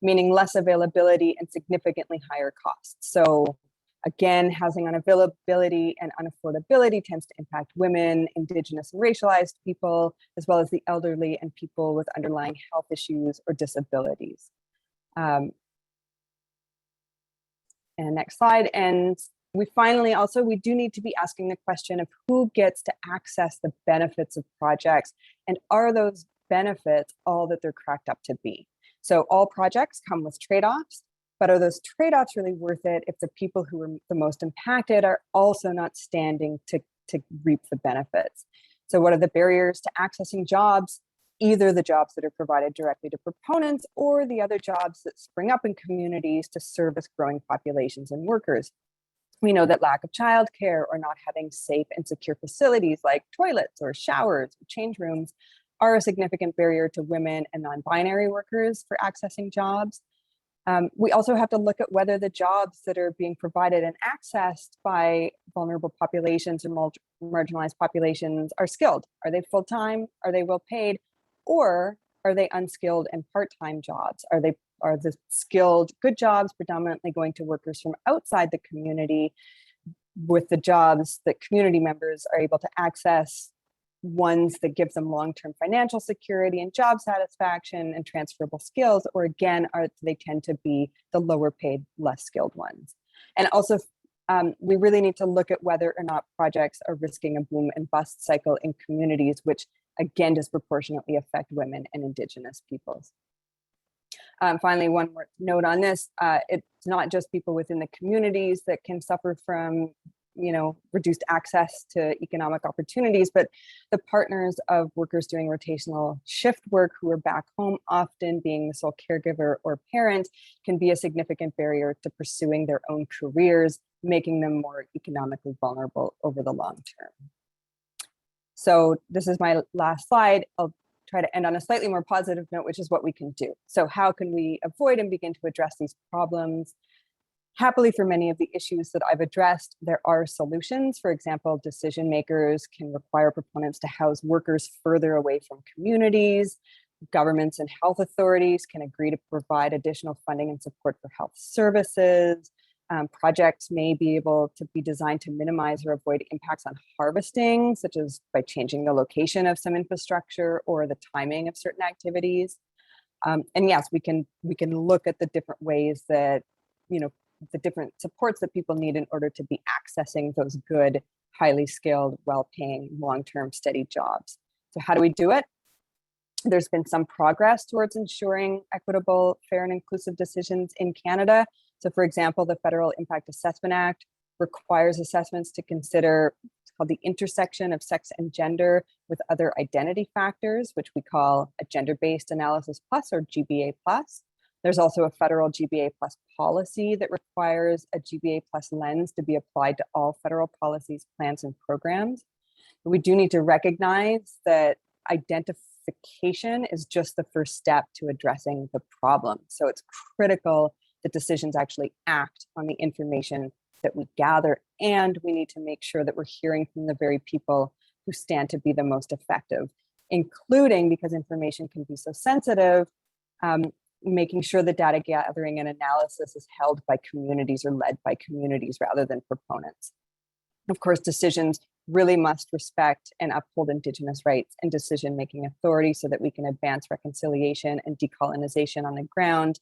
Meaning less availability and significantly higher costs. So again, housing unavailability and unaffordability tends to impact women, Indigenous and racialized people, as well as the elderly and people with underlying health issues or disabilities. And next slide. And we finally also, we do need to be asking the question of who gets to access the benefits of projects, and are those benefits all that they're cracked up to be? So all projects come with trade-offs, but are those trade-offs really worth it if the people who are the most impacted are also not standing to reap the benefits? So what are the barriers to accessing jobs, either the jobs that are provided directly to proponents or the other jobs that spring up in communities to service growing populations and workers? We know that lack of childcare or not having safe and secure facilities like toilets or showers or change rooms are a significant barrier to women and non-binary workers for accessing jobs. We also have to look at whether the jobs that are being provided and accessed by vulnerable populations or marginalized populations are skilled. Are they full-time? Are they well-paid? Or are they unskilled and part-time jobs? Are the skilled good jobs predominantly going to workers from outside the community, with the jobs that community members are able to access ones that give them long-term financial security and job satisfaction and transferable skills, or again, they tend to be the lower paid, less skilled ones? And also, we really need to look at whether or not projects are risking a boom and bust cycle in communities, which again disproportionately affect women and Indigenous peoples. Finally, one more note on this, it's not just people within the communities that can suffer from reduced access to economic opportunities, but the partners of workers doing rotational shift work who are back home, often being the sole caregiver or parent, can be a significant barrier to pursuing their own careers, making them more economically vulnerable over the long term. So this is my last slide. I'll try to end on a slightly more positive note, which is what we can do. So how can we avoid and begin to address these problems? Happily, for many of the issues that I've addressed, there are solutions. For example, decision makers can require proponents to house workers further away from communities. Governments and health authorities can agree to provide additional funding and support for health services. Projects may be able to be designed to minimize or avoid impacts on harvesting, such as by changing the location of some infrastructure or the timing of certain activities. And yes, we can look at the different ways that, the different supports that people need in order to be accessing those good, highly skilled, well-paying, long-term steady jobs. So how do we do it? There's been some progress towards ensuring equitable, fair, and inclusive decisions in Canada. So for example, the Federal Impact Assessment Act requires assessments to consider called the intersection of sex and gender with other identity factors, which we call a gender-based analysis plus, or GBA plus. There's also a federal GBA plus policy that requires a GBA plus lens to be applied to all federal policies, plans, and programs. But we do need to recognize that identification is just the first step to addressing the problem. So it's critical that decisions actually act on the information that we gather, and we need to make sure that we're hearing from the very people who stand to be the most effective, including, because information can be so sensitive, making sure the data gathering and analysis is held by communities or led by communities rather than proponents. Of course, decisions really must respect and uphold Indigenous rights and decision-making authority so that we can advance reconciliation and decolonization on the ground.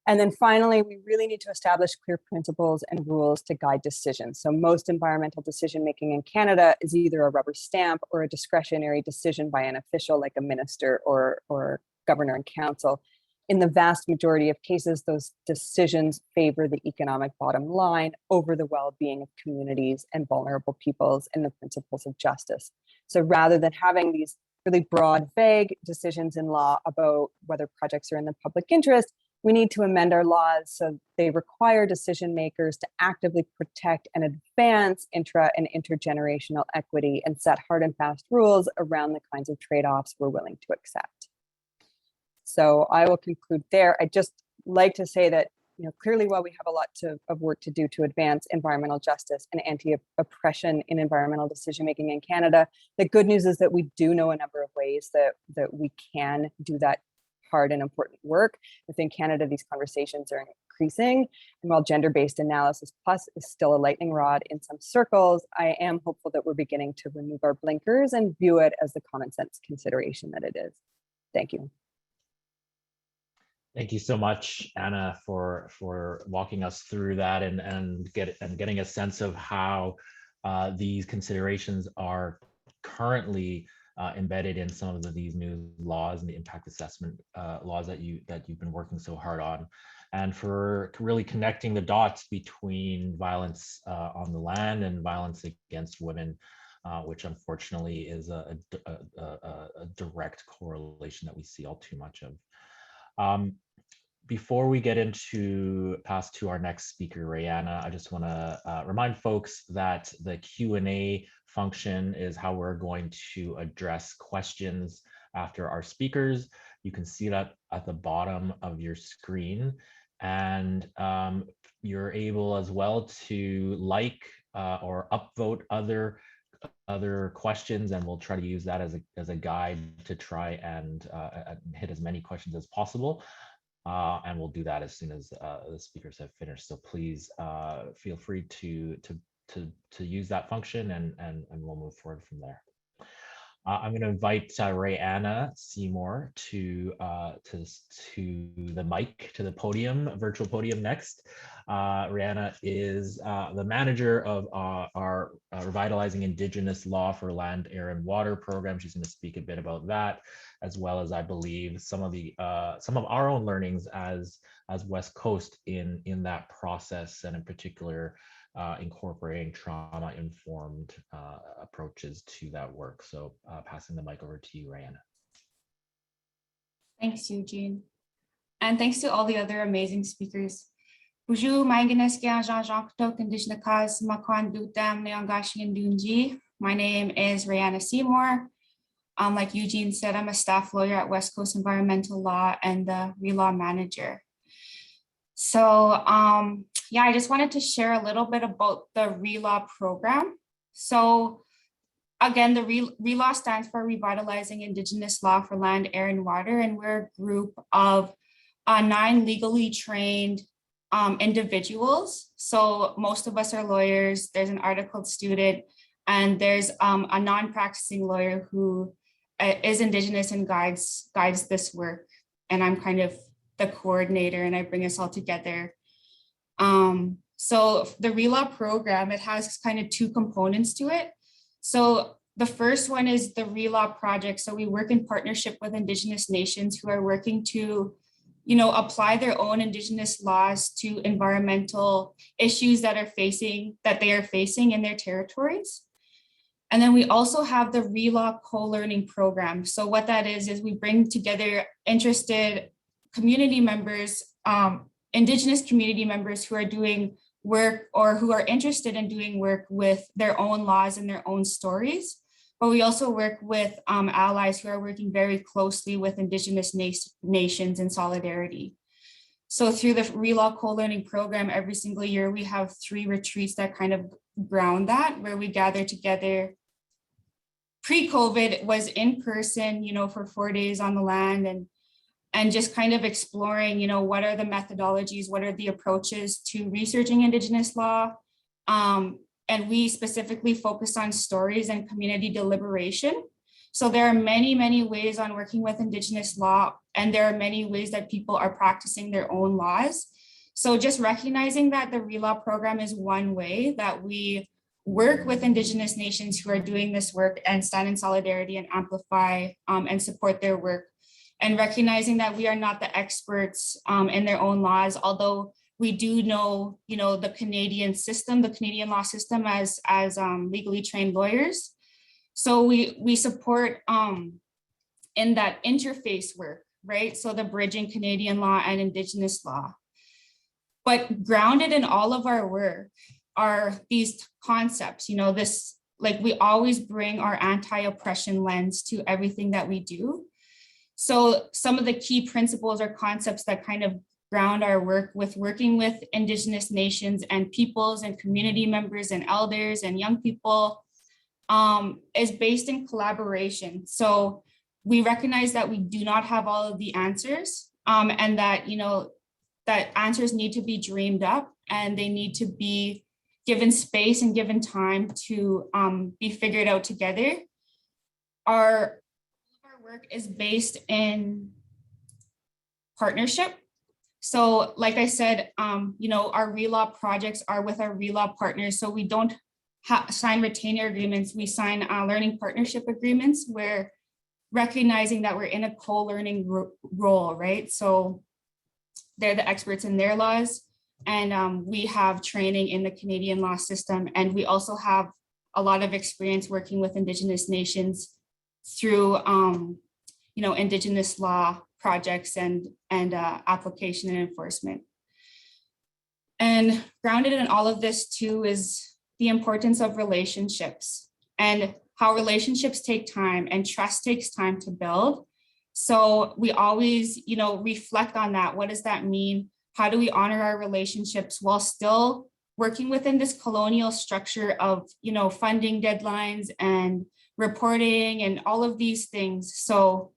And then finally, we really need to establish clear principles and rules to guide decisions. So most environmental decision-making in Canada is either a rubber stamp or a discretionary decision by an official like a minister or governor and council. In the vast majority of cases, those decisions favor the economic bottom line over the well-being of communities and vulnerable peoples and the principles of justice. So rather than having these really broad, vague decisions in law about whether projects are in the public interest, we need to amend our laws so they require decision makers to actively protect and advance intra and intergenerational equity and set hard and fast rules around the kinds of trade-offs we're willing to accept. So I will conclude there. I'd just like to say that, clearly while we have a lot of work to do to advance environmental justice and anti-oppression in environmental decision-making in Canada, the good news is that we do know a number of ways that we can do that hard and important work. Within Canada, these conversations are increasing. And while gender-based analysis plus is still a lightning rod in some circles, I am hopeful that we're beginning to remove our blinkers and view it as the common sense consideration that it is. Thank you. Thank you so much, Anna, for walking us through that and getting a sense of how these considerations are currently embedded in some of these new laws and the impact assessment laws that you've been working so hard on, and for really connecting the dots between violence on the land and violence against women, which unfortunately is a direct correlation that we see all too much of. Before we get past to our next speaker, Rayanna, I just want to remind folks that the Q&A function is how we're going to address questions after our speakers. You can see that at the bottom of your screen, and you're able as well to like or upvote other questions, and we'll try to use that as a guide to try and hit as many questions as possible. And we'll do that as soon as the speakers have finished. So please feel free to use that function, and we'll move forward from there. I'm going to invite Rayanna Seymour to the mic, to the podium, virtual podium next. Rayanna is the manager of our Revitalizing Indigenous Law for Land, Air, and Water program. She's going to speak a bit about that, as well as, I believe, some of our own learnings as West Coast in that process, and in particular incorporating trauma-informed approaches to that work. So passing the mic over to you, Rayanna. Thanks, Eugene. And thanks to all the other amazing speakers. Bonjour, my name is Rayanna Seymour. Like Eugene said, I'm a staff lawyer at West Coast Environmental Law and the RELAW manager. So yeah, I just wanted to share a little bit about the RELAW program. So again, the RELAW stands for Revitalizing Indigenous Law for Land, Air, and Water, and we're a group of 9 legally trained individuals. So most of us are lawyers. There's an articled student, and there's a non-practicing lawyer who is Indigenous and guides this work. And I'm kind of the coordinator, and I bring us all together. So the RELAW program, it has kind of 2 components to it. So the first one is the RELAW project. So we work in partnership with Indigenous nations who are working to, apply their own Indigenous laws to environmental issues that they are facing in their territories. And then we also have the RELAW co-learning program. So what that is we bring together interested community members, Indigenous community members who are doing work or who are interested in doing work with their own laws and their own stories. But we also work with allies who are working very closely with Indigenous nations in solidarity. So through the RELAW co-learning program, every single year, we have 3 retreats that kind of ground that, where we gather together. Pre-COVID, it was in person, you know, for 4 days on the land and just kind of exploring, you know, what are the methodologies, what are the approaches to researching Indigenous law. And we specifically focus on stories and community deliberation. So there are many, many ways on working with Indigenous law, and there are many ways that people are practicing their own laws. So just recognizing that the RELAW program is one way that we work with Indigenous nations who are doing this work and stand in solidarity and amplify and support their work. And recognizing that we are not the experts in their own laws, although we do know, you know, the Canadian system, the Canadian law system as legally trained lawyers. So we support in that interface work, right? So the bridging Canadian law and Indigenous law. But grounded in all of our work are these concepts, you know, this, like we always bring our anti-oppression lens to everything that we do. So some of the key principles or concepts that kind of ground our work with working with Indigenous nations and peoples and community members and elders and young people is based in collaboration. So we recognize that we do not have all of the answers and that, you know, that answers need to be dreamed up and they need to be given space and given time to be figured out together. Our work is based in partnership. So like I said, you know, our RELAW projects are with our RELAW partners. So we don't sign retainer agreements, we sign learning partnership agreements where recognizing that we're in a co-learning role, right? So they're the experts in their laws and we have training in the Canadian law system. And we also have a lot of experience working with Indigenous nations through, you know, Indigenous law projects and application and enforcement. And grounded in all of this too is the importance of relationships and how relationships take time and trust takes time to build. So we always, you know, reflect on that. What does that mean? How do we honor our relationships while still working within this colonial structure of, you know, funding deadlines and reporting and all of these things. So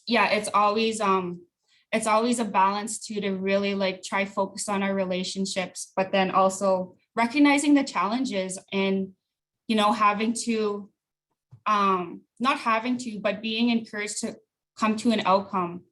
yeah, it's always a balance too, to really like try focus on our relationships, but then also recognizing the challenges and, you know, having to, not having to, but being encouraged to come to an outcome.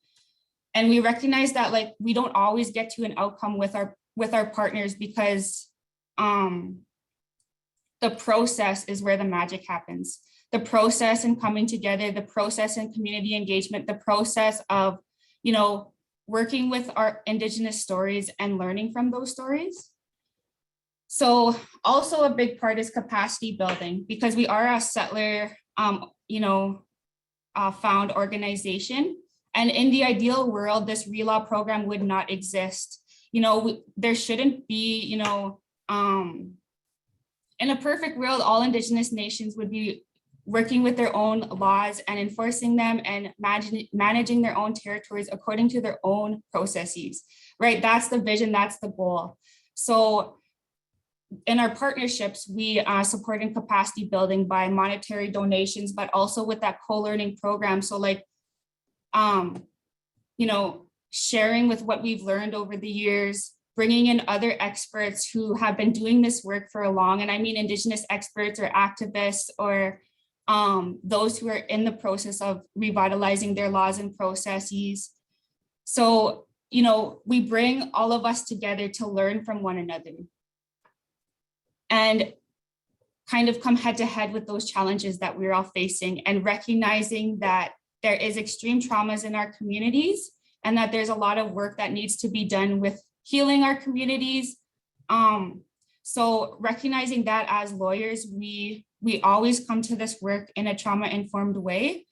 And we recognize that like, we don't always get to an outcome with our partners because the process is where the magic happens. The process and coming together, the process and community engagement, the process of, you know, working with our Indigenous stories and learning from those stories. So also a big part is capacity building because we are a settler, you know, found organization. And in the ideal world, this RELAW program would not exist. You know, there shouldn't be, you know, in a perfect world, all Indigenous nations would be working with their own laws and enforcing them and managing their own territories according to their own processes, right? That's the vision, that's the goal. So in our partnerships, we support in capacity building by monetary donations, but also with that co-learning program. So like, you know, sharing with what we've learned over the years, bringing in other experts who have been doing this work for a long, and I mean Indigenous experts or activists or those who are in the process of revitalizing their laws and processes. So, you know, we bring all of us together to learn from one another and kind of come head to head with those challenges that we're all facing and recognizing that there is extreme traumas in our communities and that there's a lot of work that needs to be done with healing our communities. So recognizing that as lawyers, we we always come to this work in a trauma-informed way.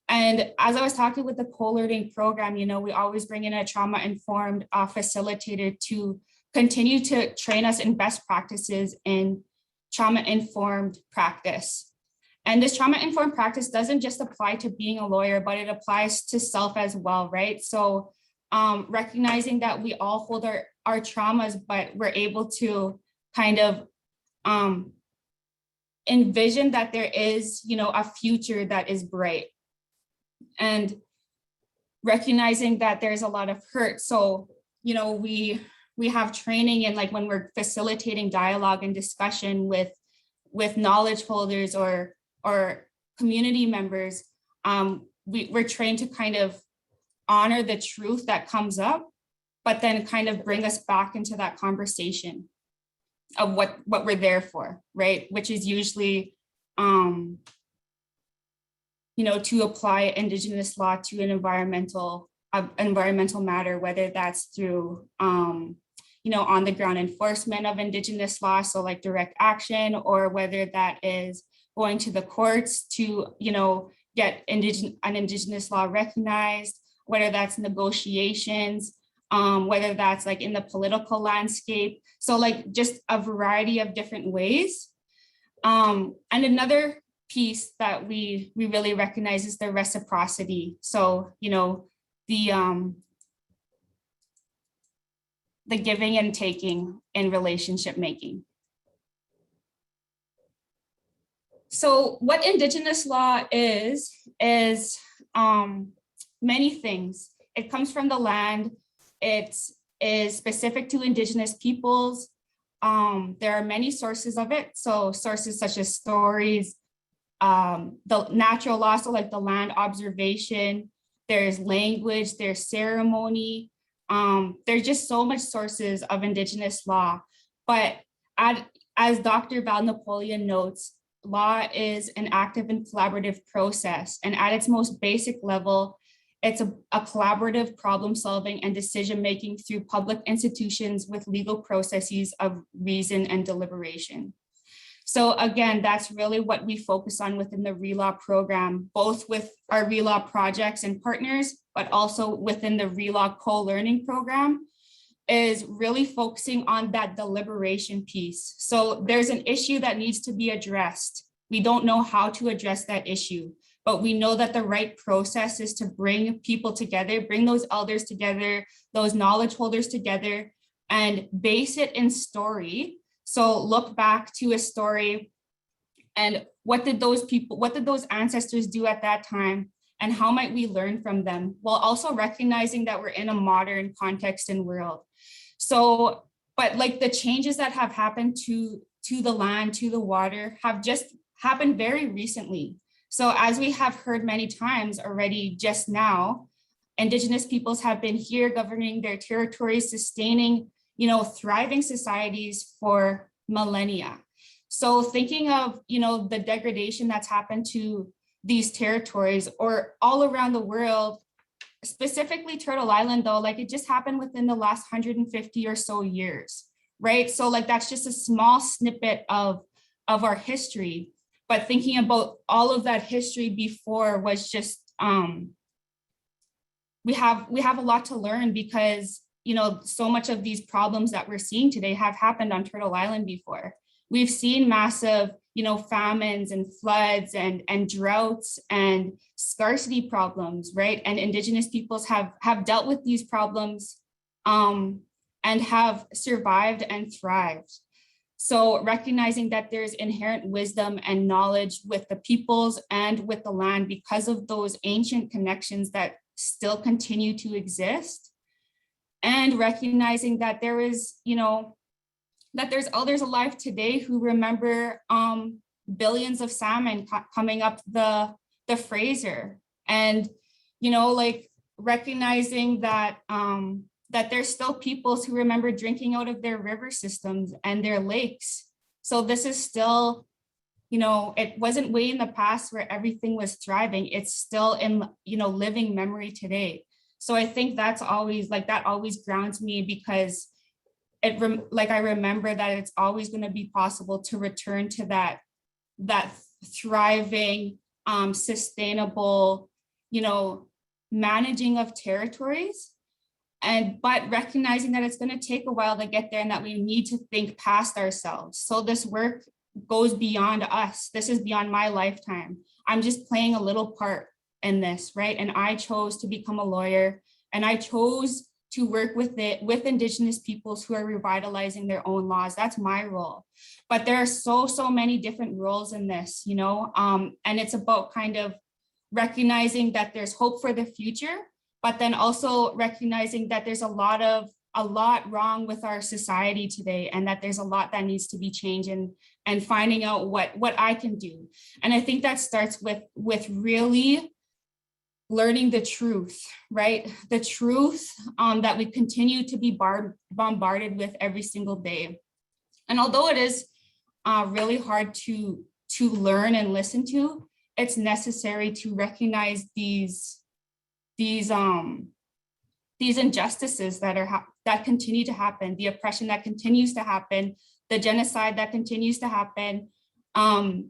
And as I was talking with the co-learning program, you know, we always bring in a trauma-informed facilitator to continue to train us in best practices in trauma-informed practice. And this trauma-informed practice doesn't just apply to being a lawyer, but it applies to self as well, right? So recognizing that we all hold our traumas, but we're able to kind of envision that there is, you know, a future that is bright. And recognizing that there's a lot of hurt. So, you know, we have training, and like when we're facilitating dialogue and discussion with knowledge holders or community members, we're trained to kind of honor the truth that comes up, but then kind of bring us back into that conversation of what we're there for, right? Which is usually, you know, to apply Indigenous law to an environmental matter, whether that's through, you know, on the ground enforcement of Indigenous law, so like direct action, or whether that is going to the courts to, you know, get an Indigenous law recognized, whether that's negotiations, whether that's like in the political landscape. So like just a variety of different ways. And another piece that we really recognize is the reciprocity. So, you know, the giving and taking in relationship making. So what Indigenous law is many things. It comes from the land. It is specific to Indigenous peoples. There are many sources of it. So sources such as stories, the natural law, so like the land observation, there's language, there's ceremony. There's just so much sources of Indigenous law. But as Dr. Val Napoleon notes, law is an active and collaborative process. And at its most basic level, it's a collaborative problem solving and decision making through public institutions with legal processes of reason and deliberation. So again, that's really what we focus on within the RELAW program, both with our RELAW projects and partners, but also within the RELAW co-learning program, is really focusing on that deliberation piece. So there's an issue that needs to be addressed. We don't know how to address that issue, but we know that the right process is to bring people together, bring those elders together, those knowledge holders together, and base it in story. So look back to a story and what did those ancestors do at that time, and how might we learn from them, while also recognizing that we're in a modern context and world. So, but like the changes that have happened to the land, to the water, have just happened very recently. So as we have heard many times already just now, Indigenous peoples have been here governing their territories, sustaining, you know, thriving societies for millennia. So thinking of, you know, the degradation that's happened to these territories or all around the world, specifically Turtle Island though, like it just happened within the last 150 or so years, right? So like that's just a small snippet of our history. But thinking about all of that history before was just, we have a lot to learn, because, you know, so much of these problems that we're seeing today have happened on Turtle Island before. We've seen massive, you know, famines and floods and droughts and scarcity problems, right? And Indigenous peoples have dealt with these problems and have survived and thrived. So recognizing that there's inherent wisdom and knowledge with the peoples and with the land because of those ancient connections that still continue to exist. And recognizing that there is, you know, that there's elders alive today who remember billions of salmon coming up the Fraser. And, you know, like recognizing that that there's still peoples who remember drinking out of their river systems and their lakes. So this is still, you know, it wasn't way in the past where everything was thriving. It's still in, you know, living memory today. So I think that's always like, that always grounds me, because I remember that it's always going to be possible to return to that that thriving, sustainable, managing of territories. But recognizing that it's going to take a while to get there and that we need to think past ourselves. So this work goes beyond us. This is beyond my lifetime. I'm just playing a little part in this, right? And I chose to become a lawyer, and I chose to work with Indigenous peoples who are revitalizing their own laws. That's my role. But there are so many different roles in this, and it's about kind of recognizing that there's hope for the future, but then also recognizing that there's a lot wrong with our society today, and that there's a lot that needs to be changed, and finding out what I can do. And I think that starts with really learning the truth, right? The truth that we continue to be bombarded with every single day. And although it is really hard to learn and listen to, it's necessary to recognize these injustices that continue to happen, the oppression that continues to happen, the genocide that continues to happen, and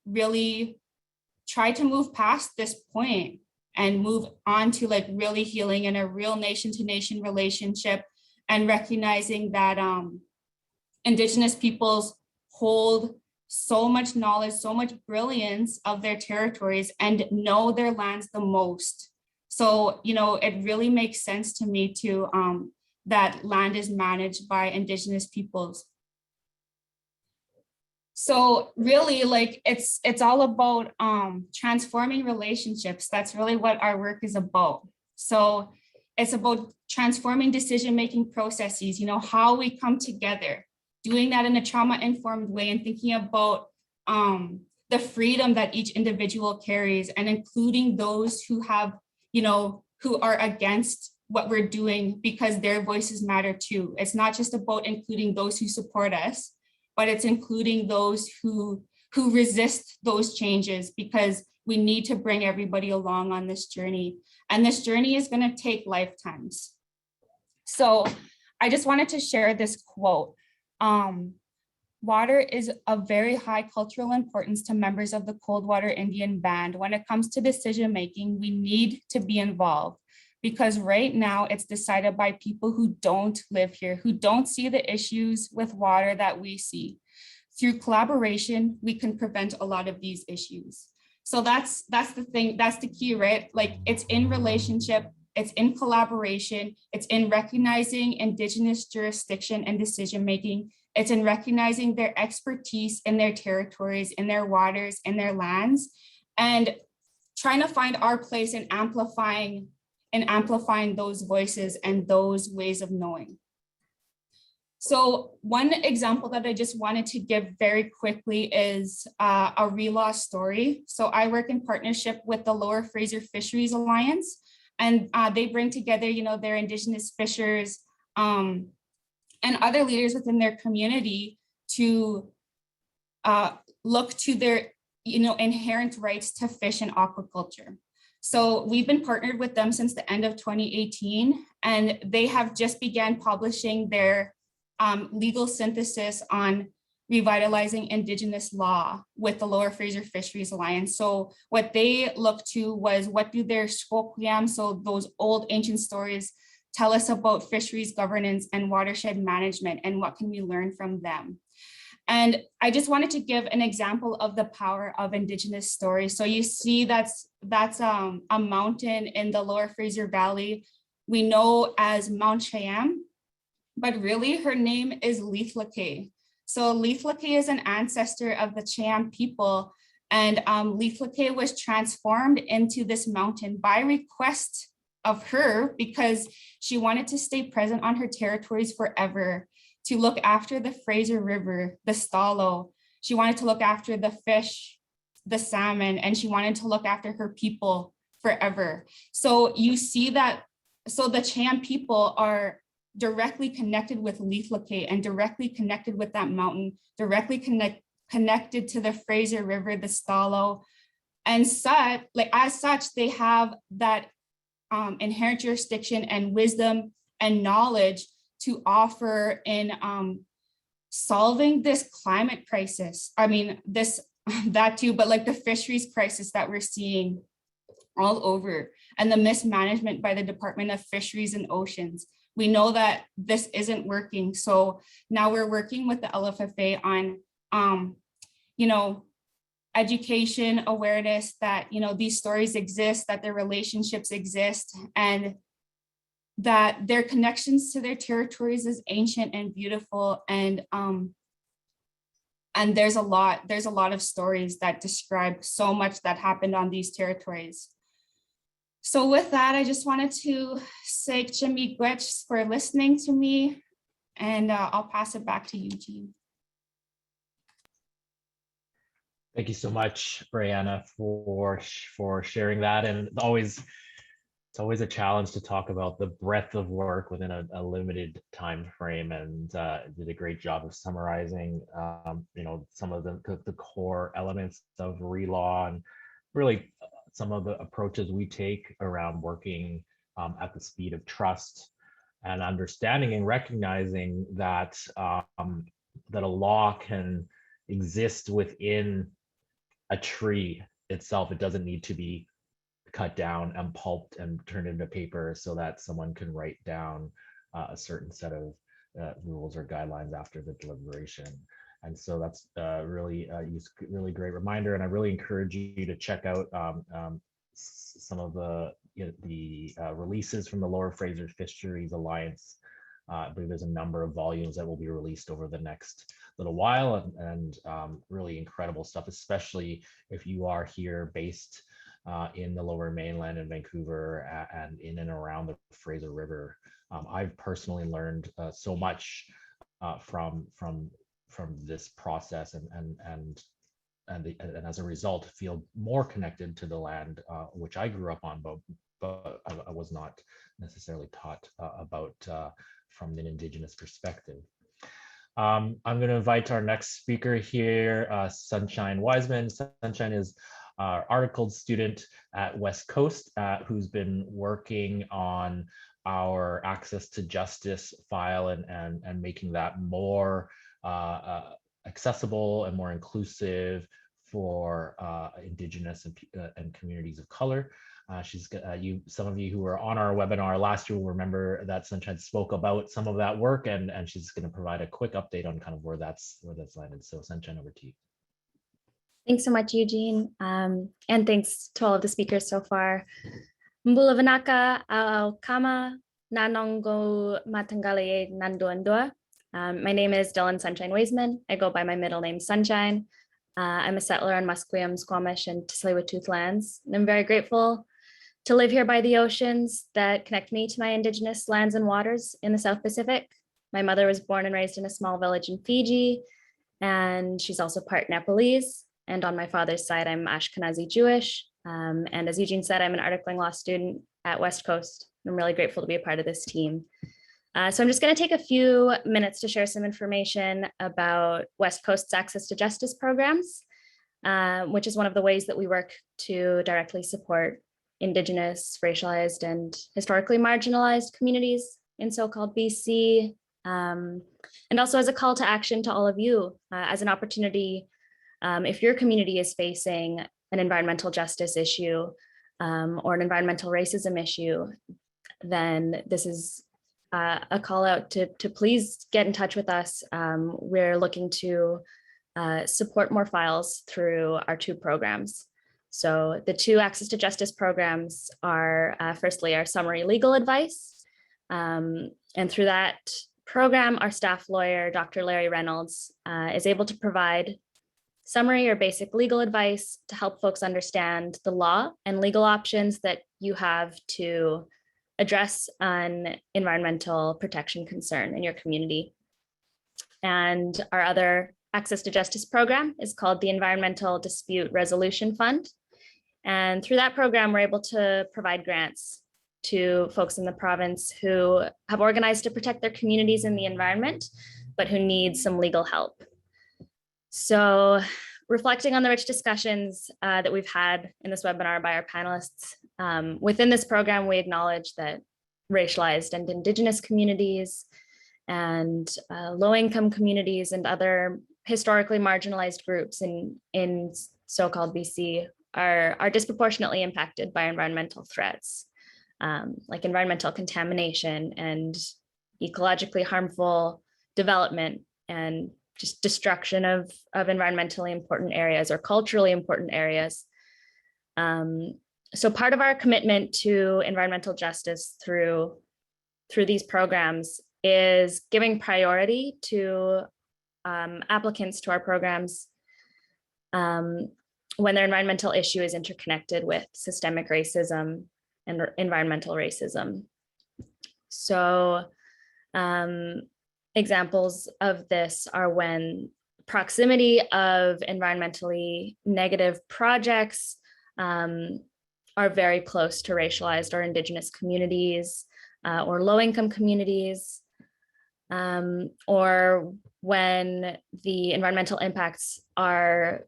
really try to move past this point and move on to like really healing in a real nation-to-nation relationship, and recognizing that Indigenous peoples hold so much knowledge, so much brilliance of their territories, and know their lands the most. So, it really makes sense to me too, that land is managed by Indigenous peoples. So really, like, it's all about transforming relationships. That's really what our work is about. So it's about transforming decision-making processes, how we come together, doing that in a trauma-informed way, and thinking about the freedom that each individual carries, and including those who have, who are against what we're doing, because their voices matter too. It's not just about including those who support us, but it's including those who resist those changes, because we need to bring everybody along on this journey. And this journey is going to take lifetimes. So I just wanted to share this quote. Water is of very high cultural importance to members of the Coldwater Indian Band. When it comes to decision making, we need to be involved, because right now it's decided by people who don't live here, who don't see the issues with water that we see. Through collaboration, we can prevent a lot of these issues. So that's the thing, that's the key, right? Like, it's in relationship, it's in collaboration, it's in recognizing Indigenous jurisdiction and decision making. It's in recognizing their expertise in their territories, in their waters, in their lands, and trying to find our place in amplifying those voices and those ways of knowing. So one example that I just wanted to give very quickly is a RELAW story. So I work in partnership with the Lower Fraser Fisheries Alliance, and they bring together, their Indigenous fishers and other leaders within their community to look to their, inherent rights to fish and aquaculture. So we've been partnered with them since the end of 2018, and they have just began publishing their legal synthesis on revitalizing Indigenous law with the Lower Fraser Fisheries Alliance. So what they looked to was, what do their Skokwiyam, so those old ancient stories, tell us about fisheries governance and watershed management, and what can we learn from them? And I just wanted to give an example of the power of Indigenous stories. So you see that's a mountain in the Lower Fraser Valley we know as Mount Cheyenne, but really her name is Leithlake. So Leithlake is an ancestor of the Cheyenne people, and Leithlake was transformed into this mountain by request of her, because she wanted to stay present on her territories forever, to look after the Fraser River, the Stalo. She wanted to look after the fish, the salmon, and she wanted to look after her people forever. So you see that, so the Cheyenne people are directly connected with Leithlake and directly connected with that mountain, directly connected to the Fraser River, the Stalo. And as such, they have that inherent jurisdiction and wisdom and knowledge to offer in solving this climate crisis. I mean, this, that too, but like the fisheries crisis that we're seeing all over, and the mismanagement by the Department of Fisheries and Oceans. We know that this isn't working. So now we're working with the LFFA on, you know, education, awareness that, you know, these stories exist, that their relationships exist, and that their connections to their territories is ancient and beautiful. And there's a lot of stories that describe so much that happened on these territories. So with that, I just wanted to say Chimi Gwech for listening to me, and I'll pass it back to Eugene. Thank you so much, Rayanna, for sharing that. And it's always a challenge to talk about the breadth of work within a limited time frame, and did a great job of summarizing, you know, some of the core elements of RELAW, and really some of the approaches we take around working at the speed of trust, and understanding and recognizing that that a law can exist within a tree itself. It doesn't need to be cut down and pulped and turned into paper so that someone can write down a certain set of rules or guidelines after the deliberation. And so that's really great reminder. And I really encourage you to check out some of the releases from the Lower Fraser Fisheries Alliance. I believe there's a number of volumes that will be released over the next little while, and really incredible stuff, especially if you are here based in the Lower Mainland in Vancouver and in and around the Fraser River. I've personally learned so much from this process, and as a result feel more connected to the land which I grew up on, but I was not necessarily taught about from an Indigenous perspective. I'm going to invite our next speaker here, Sunshine Wiseman. Sunshine is our articled student at West Coast, who's been working on our access to justice file and making that more accessible and more inclusive for Indigenous and communities of color. Some of you who were on our webinar last year will remember that Sunshine spoke about some of that work, and she's going to provide a quick update on kind of where that's landed. So Sunshine, over to you. Thanks so much, Eugene, and thanks to all of the speakers so far. Mbulavanaka ao kama nanongo matangale nanduandua. My name is Dylan Sunshine Wiseman. I go by my middle name Sunshine. I'm a settler on Musqueam, Squamish, and Tsleil-Waututh lands. And I'm very grateful to live here by the oceans that connect me to my Indigenous lands and waters in the South Pacific. My mother was born and raised in a small village in Fiji, and she's also part Nepalese. And on my father's side, I'm Ashkenazi Jewish. And as Eugene said, I'm an articling law student at West Coast. I'm really grateful to be a part of this team. So I'm just going to take a few minutes to share some information about West Coast's access to justice programs, which is one of the ways that we work to directly support Indigenous, racialized, and historically marginalized communities in so-called BC, and also as a call to action to all of you, as an opportunity, if your community is facing an environmental justice issue or an environmental racism issue, then this is a call out to please get in touch with us. We're looking to support more files through our two programs. So the two access to justice programs are firstly our summary legal advice. And through that program, our staff lawyer, Dr. Larry Reynolds, is able to provide summary or basic legal advice to help folks understand the law and legal options that you have to address an environmental protection concern in your community. And our other access to justice program is called the Environmental Dispute Resolution Fund. And through that program, we're able to provide grants to folks in the province who have organized to protect their communities and the environment, but who need some legal help. So reflecting on the rich discussions that we've had in this webinar by our panelists, within this program, we acknowledge that racialized and Indigenous communities and low-income communities and other historically marginalized groups in so-called BC are disproportionately impacted by environmental threats, like environmental contamination and ecologically harmful development and just destruction of environmentally important areas or culturally important areas. So part of our commitment to environmental justice through these programs is giving priority to applicants to our programs when their environmental issue is interconnected with systemic racism and environmental racism. So examples of this are when proximity of environmentally negative projects are very close to racialized or Indigenous communities or low-income communities, or when the environmental impacts are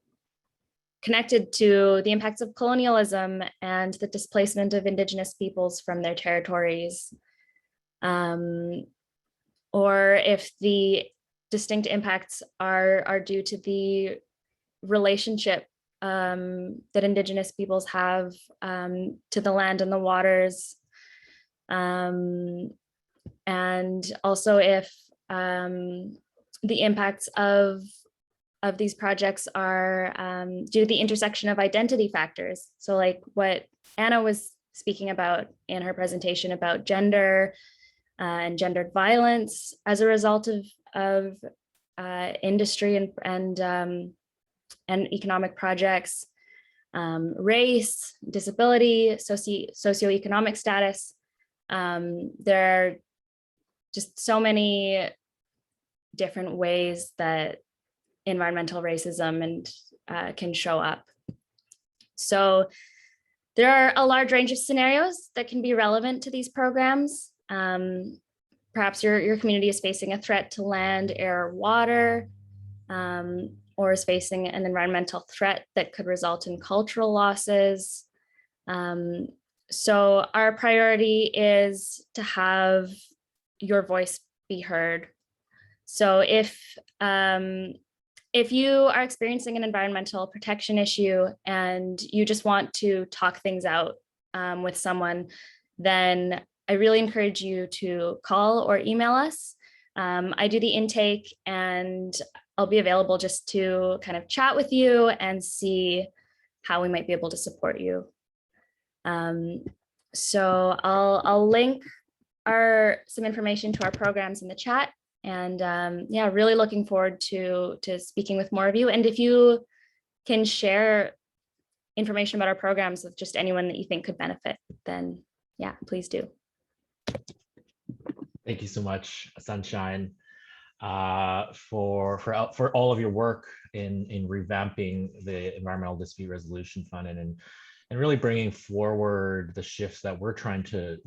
connected to the impacts of colonialism and the displacement of Indigenous peoples from their territories, or if the distinct impacts are due to the relationship that Indigenous peoples have to the land and the waters, and also if the impacts of these projects are due to the intersection of identity factors. So like what Anna was speaking about in her presentation about gender and gendered violence as a result of industry and economic projects, race, disability, socioeconomic status. There are just so many different ways that environmental racism and can show up. So there are a large range of scenarios that can be relevant to these programs. Perhaps your community is facing a threat to land, air, water, or is facing an environmental threat that could result in cultural losses. So our priority is to have your voice be heard. So if you are experiencing an environmental protection issue and you just want to talk things out with someone, then I really encourage you to call or email us. I do the intake and I'll be available just to kind of chat with you and see how we might be able to support you. So I'll link some information to our programs in the chat. And yeah, really looking forward to speaking with more of you. And if you can share information about our programs with just anyone that you think could benefit, then yeah, please do. Thank you so much, Sunshine, for all of your work in revamping the Environmental Dispute Resolution Fund and really bringing forward the shifts that we're trying to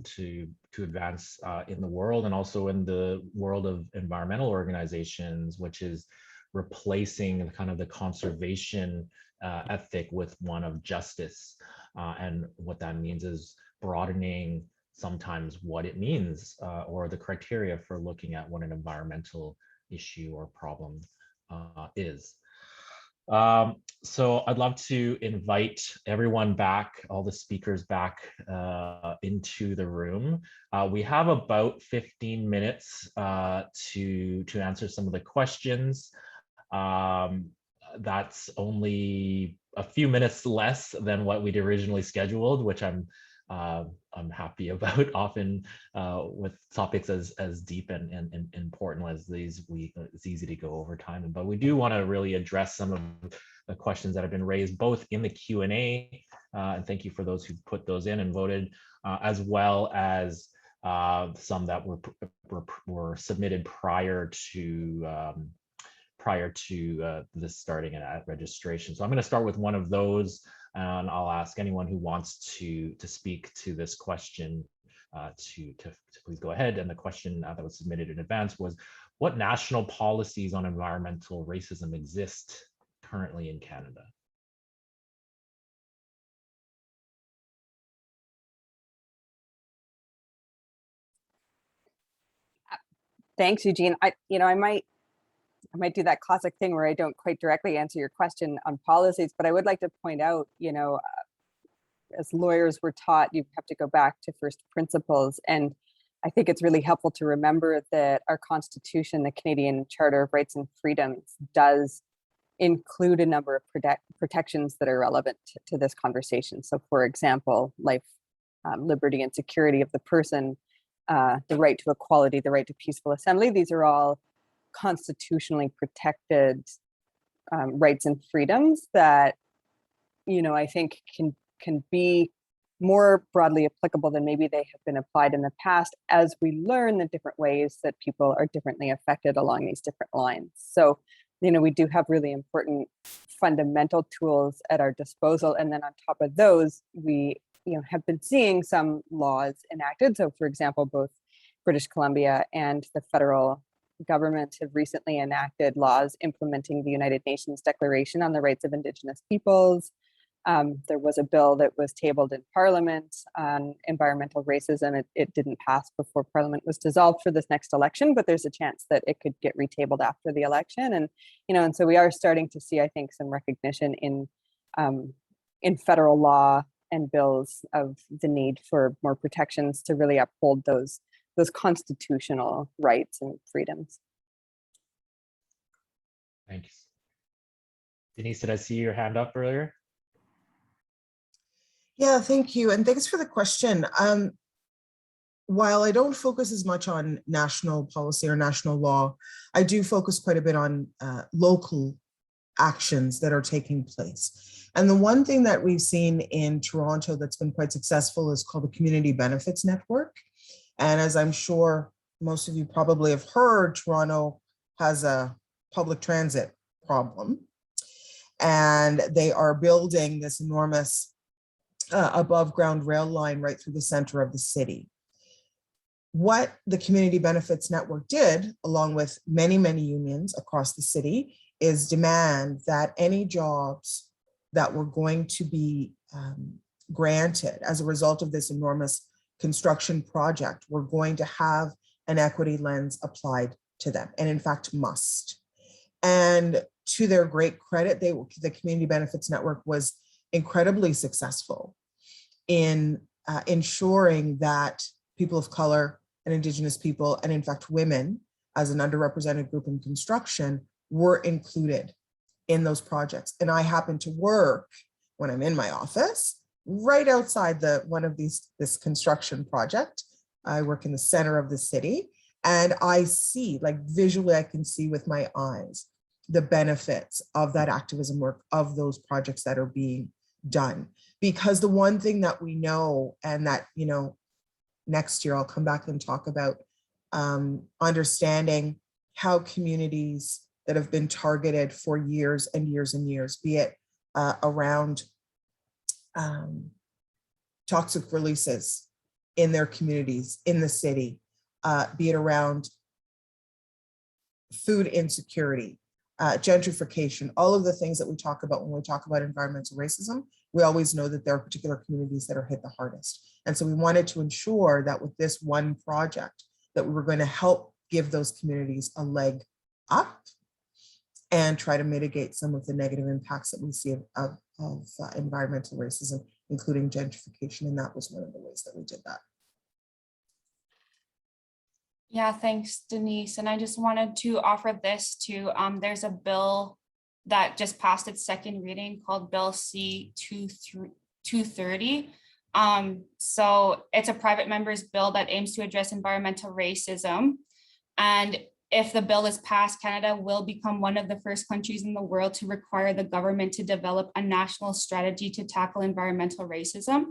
advance in the world and also in the world of environmental organizations, which is replacing kind of the conservation ethic with one of justice. And what that means is broadening sometimes what it means or the criteria for looking at what an environmental issue or problem is. So I'd love to invite everyone back, all the speakers back into the room. We have about 15 minutes to answer some of the questions. That's only a few minutes less than what we'd originally scheduled, which I'm happy about. Often with topics as deep and important as these, it's easy to go over time. But we do want to really address some of the questions that have been raised, both in the Q&A, and thank you for those who put those in and voted, as well as some that were submitted prior to this starting at registration. So I'm going to start with one of those. And I'll ask anyone who wants to speak to this question to please go ahead. And the question that was submitted in advance was, what national policies on environmental racism exist currently in Canada? Thanks, Eugene. I might do that classic thing where I don't quite directly answer your question on policies, but I would like to point out, as lawyers we're taught, you have to go back to first principles. And I think it's really helpful to remember that our Constitution, the Canadian Charter of Rights and Freedoms, does include a number of protections that are relevant to this conversation. So for example, life, liberty and security of the person, the right to equality, the right to peaceful assembly. These are all constitutionally protected rights and freedoms that, I think can be more broadly applicable than maybe they have been applied in the past, as we learn the different ways that people are differently affected along these different lines. So, we do have really important fundamental tools at our disposal. And then on top of those, we have been seeing some laws enacted. So for example, both British Columbia and the federal government have recently enacted laws implementing the United Nations Declaration on the Rights of Indigenous Peoples. There was a bill that was tabled in Parliament on environmental racism. It didn't pass before Parliament was dissolved for this next election, but there's a chance that it could get retabled after the election. And so we are starting to see, I think, some recognition in federal law and bills of the need for more protections to really uphold those constitutional rights and freedoms. Thanks. Denise, did I see your hand up earlier? Yeah, thank you. And thanks for the question. While I don't focus as much on national policy or national law, I do focus quite a bit on local actions that are taking place. And the one thing that we've seen in Toronto that's been quite successful is called the Community Benefits Network. And as I'm sure most of you probably have heard, Toronto has a public transit problem. And they are building this enormous above ground rail line right through the center of the city. What the Community Benefits Network did, along with many, many unions across the city, is demand that any jobs that were going to be granted as a result of this enormous construction project were going to have an equity lens applied to them, and in fact must. And to their great credit, the Community Benefits Network was incredibly successful in ensuring that people of color and Indigenous people, and in fact women as an underrepresented group in construction, were included in those projects. And I happen to work, when I'm in my office, right outside this construction project. I work in the center of the city, and I see, like visually, I can see with my eyes the benefits of that activism work, of those projects that are being done. Because the one thing that we know, and that, next year I'll come back and talk about understanding how communities that have been targeted for years and years and years, be it around toxic releases in their communities, in the city, be it around food insecurity, gentrification, all of the things that we talk about when we talk about environmental racism, we always know that there are particular communities that are hit the hardest. And so we wanted to ensure that with this one project, that we were going to help give those communities a leg up and try to mitigate some of the negative impacts that we see of environmental racism, including gentrification. And that was one of the ways that we did that. Yeah, thanks, Denise. And I just wanted to offer this too. There's a bill that just passed its second reading called Bill C-230. So it's a private member's bill that aims to address environmental racism. And if the bill is passed, Canada will become one of the first countries in the world to require the government to develop a national strategy to tackle environmental racism.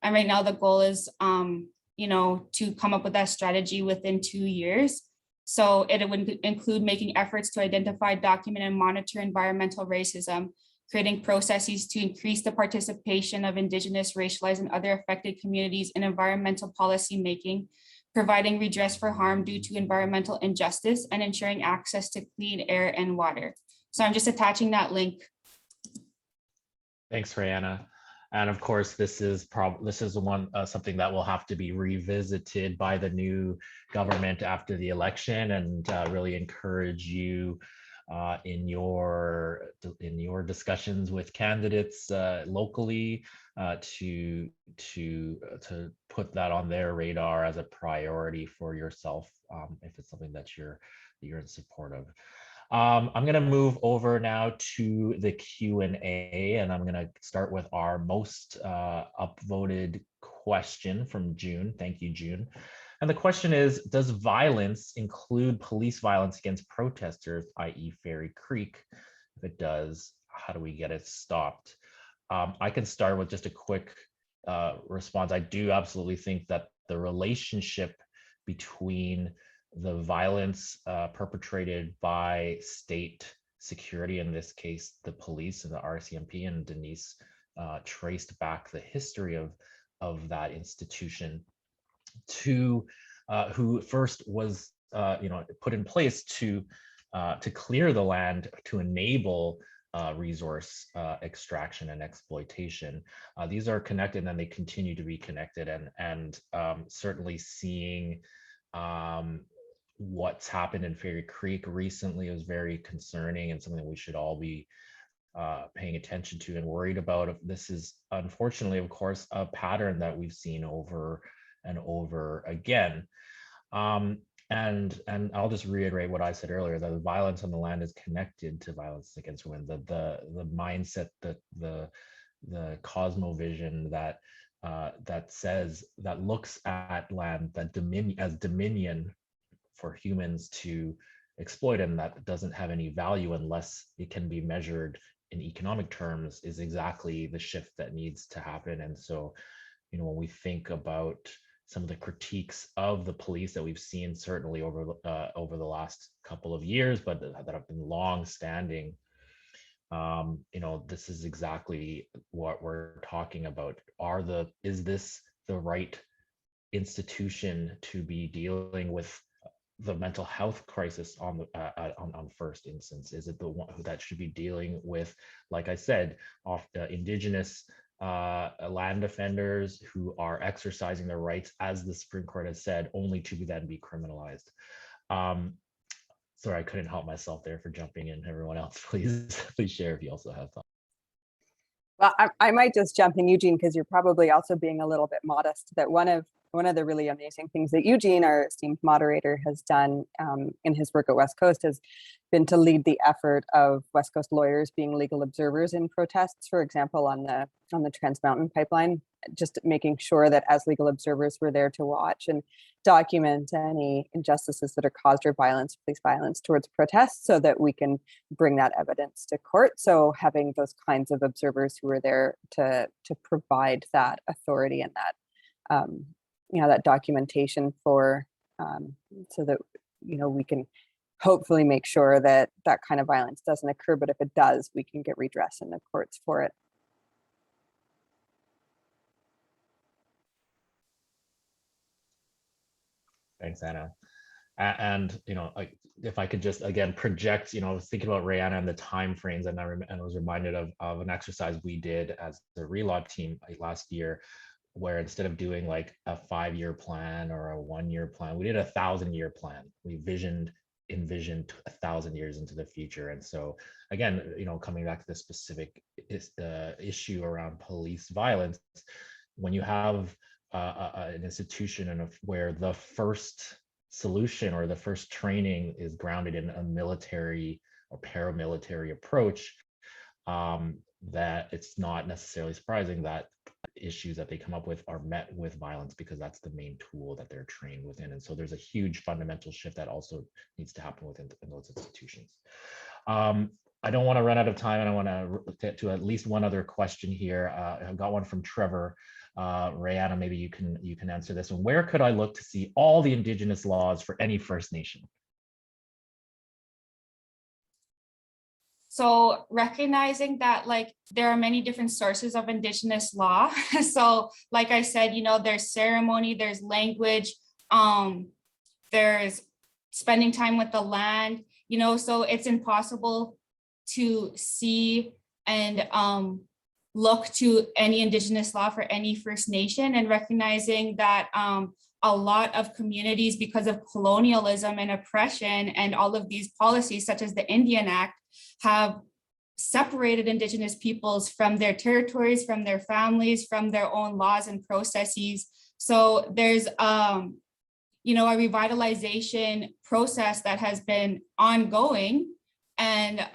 And right now the goal is to come up with that strategy within 2 years. So it would include making efforts to identify, document, and monitor environmental racism, creating processes to increase the participation of Indigenous, racialized, and other affected communities in environmental policy making, providing redress for harm due to environmental injustice, and ensuring access to clean air and water. So I'm just attaching that link. Thanks, Rayanna. And of course, this is something that will have to be revisited by the new government after the election, and really encourage you in your discussions with candidates locally to put that on their radar as a priority for yourself, if it's something that you're in support of. I'm going to move over now to the Q&A, and I'm going to start with our most upvoted question from June. Thank you, June. And the question is, does violence include police violence against protesters, i.e. Fairy Creek? If it does, how do we get it stopped? I can start with just a quick response. I do absolutely think that the relationship between the violence perpetrated by state security, in this case, the police and the RCMP, and Denise traced back the history of that institution to who first was put in place to clear the land to enable resource extraction and exploitation. These are connected, and they continue to be connected, and certainly seeing what's happened in Fairy Creek recently is very concerning, and something we should all be paying attention to and worried about. This is unfortunately, of course, a pattern that we've seen over and over again. And I'll just reiterate what I said earlier, that the violence on the land is connected to violence against women. The mindset, the cosmovision that looks at land as dominion for humans to exploit, and that doesn't have any value unless it can be measured in economic terms, is exactly the shift that needs to happen. And so, when we think about some of the critiques of the police that we've seen, certainly over the last couple of years, but that have been long-standing, this is exactly what we're talking about. Is this the right institution to be dealing with the mental health crisis on first instance? Is it the one that should be dealing with, like I said, Indigenous land defenders who are exercising their rights, as the Supreme Court has said, only to then be criminalized? Sorry, I couldn't help myself there for jumping in. Everyone else, please share if you also have thoughts. Well, I might just jump in, Eugene, because you're probably also being a little bit modest. That one of the really amazing things that Eugene, our esteemed moderator, has done in his work at West Coast has been to lead the effort of West Coast lawyers being legal observers in protests, for example, on the Trans Mountain pipeline, just making sure that as legal observers we're there to watch and document any injustices that are caused or police violence towards protests, so that we can bring that evidence to court. So having those kinds of observers who are there to provide that authority and that that documentation for so that we can hopefully make sure that that kind of violence doesn't occur, but if it does, we can get redress in the courts for it. Thanks, Anna. And if I could just again project, I was thinking about Rayanna and the time frames, and I was reminded of an exercise we did as the RELAW team last year, where instead of doing like a 5-year plan or a 1-year plan, we did a 1,000-year plan. We envisioned 1,000 years into the future. And so again, coming back to the specific issue around police violence, when you have an institution where the first solution or the first training is grounded in a military or paramilitary approach, that it's not necessarily surprising that issues that they come up with are met with violence, because that's the main tool that they're trained within. And so there's a huge fundamental shift that also needs to happen within those institutions. I don't want to run out of time, and I want to get to at least one other question here. I've got one from Trevor. Rayanna, maybe you can answer this one. Where could I look to see all the Indigenous laws for any First Nation? So recognizing that there are many different sources of Indigenous law. So like I said, there's ceremony, there's language, there's spending time with the land, so it's impossible to see and look to any Indigenous law for any First Nation, and recognizing that a lot of communities, because of colonialism and oppression and all of these policies, such as the Indian Act, have separated Indigenous peoples from their territories, from their families, from their own laws and processes. So there's a revitalization process that has been ongoing. And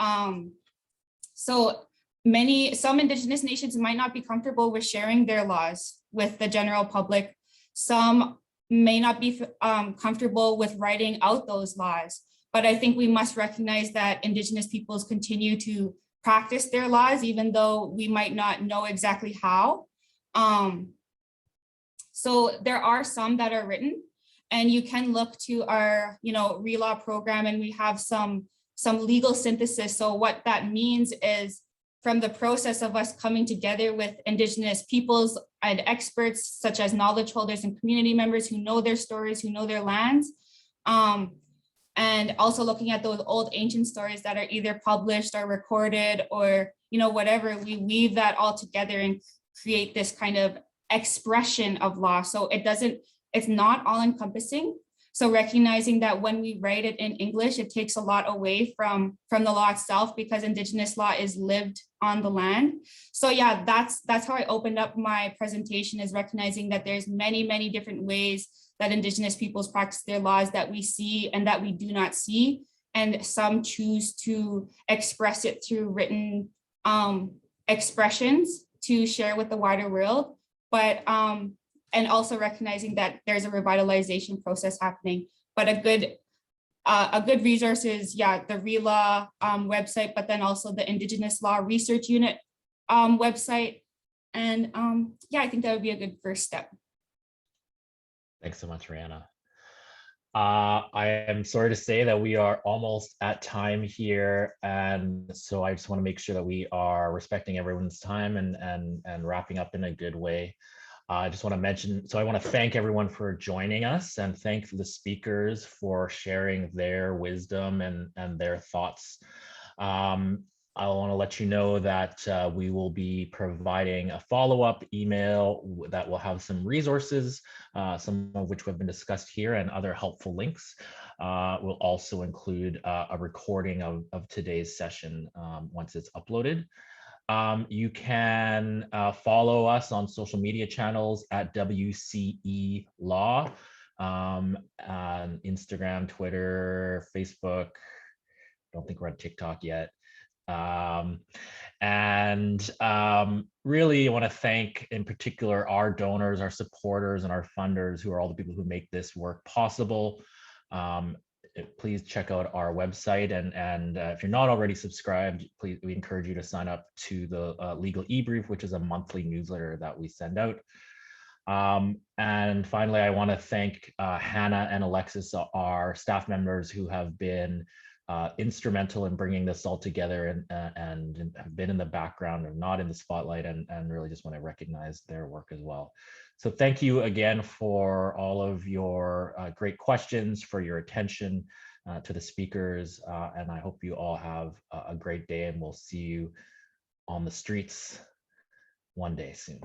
some Indigenous nations might not be comfortable with sharing their laws with the general public. Some may not be comfortable with writing out those laws. But I think we must recognize that Indigenous peoples continue to practice their laws, even though we might not know exactly how. So there are some that are written, and you can look to our, RELAW program, and we have some legal synthesis. So what that means is, from the process of us coming together with Indigenous peoples and experts, such as knowledge holders and community members who know their stories, who know their lands, and also looking at those old ancient stories that are either published or recorded or, whatever, we weave that all together and create this kind of expression of law. So it's not all encompassing. So recognizing that when we write it in English, it takes a lot away from the law itself, because Indigenous law is lived on the land. So yeah, that's how I opened up my presentation, is recognizing that there's many, many different ways that Indigenous peoples practice their laws that we see and that we do not see. And some choose to express it through written expressions to share with the wider world. But and also recognizing that there's a revitalization process happening. But a good resource is, the RELAW website, but then also the Indigenous Law Research Unit website. And I think that would be a good first step. Thanks so much, Rayanna. I am sorry to say that we are almost at time here, and so I just want to make sure that we are respecting everyone's time and wrapping up in a good way. I just want to mention, so I want to thank everyone for joining us, and thank the speakers for sharing their wisdom and their thoughts. I want to let you know that we will be providing a follow-up email that will have some resources, some of which have been discussed here, and other helpful links. We'll also include a recording of today's session once it's uploaded. You can follow us on social media channels at WCE Law, on Instagram, Twitter, Facebook. Don't think we're on TikTok yet. Really, I want to thank in particular our donors, our supporters, and our funders, who are all the people who make this work possible. Please check out our website, and if you're not already subscribed, we encourage you to sign up to the Legal E-Brief, which is a monthly newsletter that we send out. And finally, I want to thank Hannah and Alexis, our staff members, who have been instrumental in bringing this all together and have been in the background or not in the spotlight, and really just want to recognize their work as well. So thank you again for all of your great questions, for your attention to the speakers, and I hope you all have a great day, and we'll see you on the streets one day soon.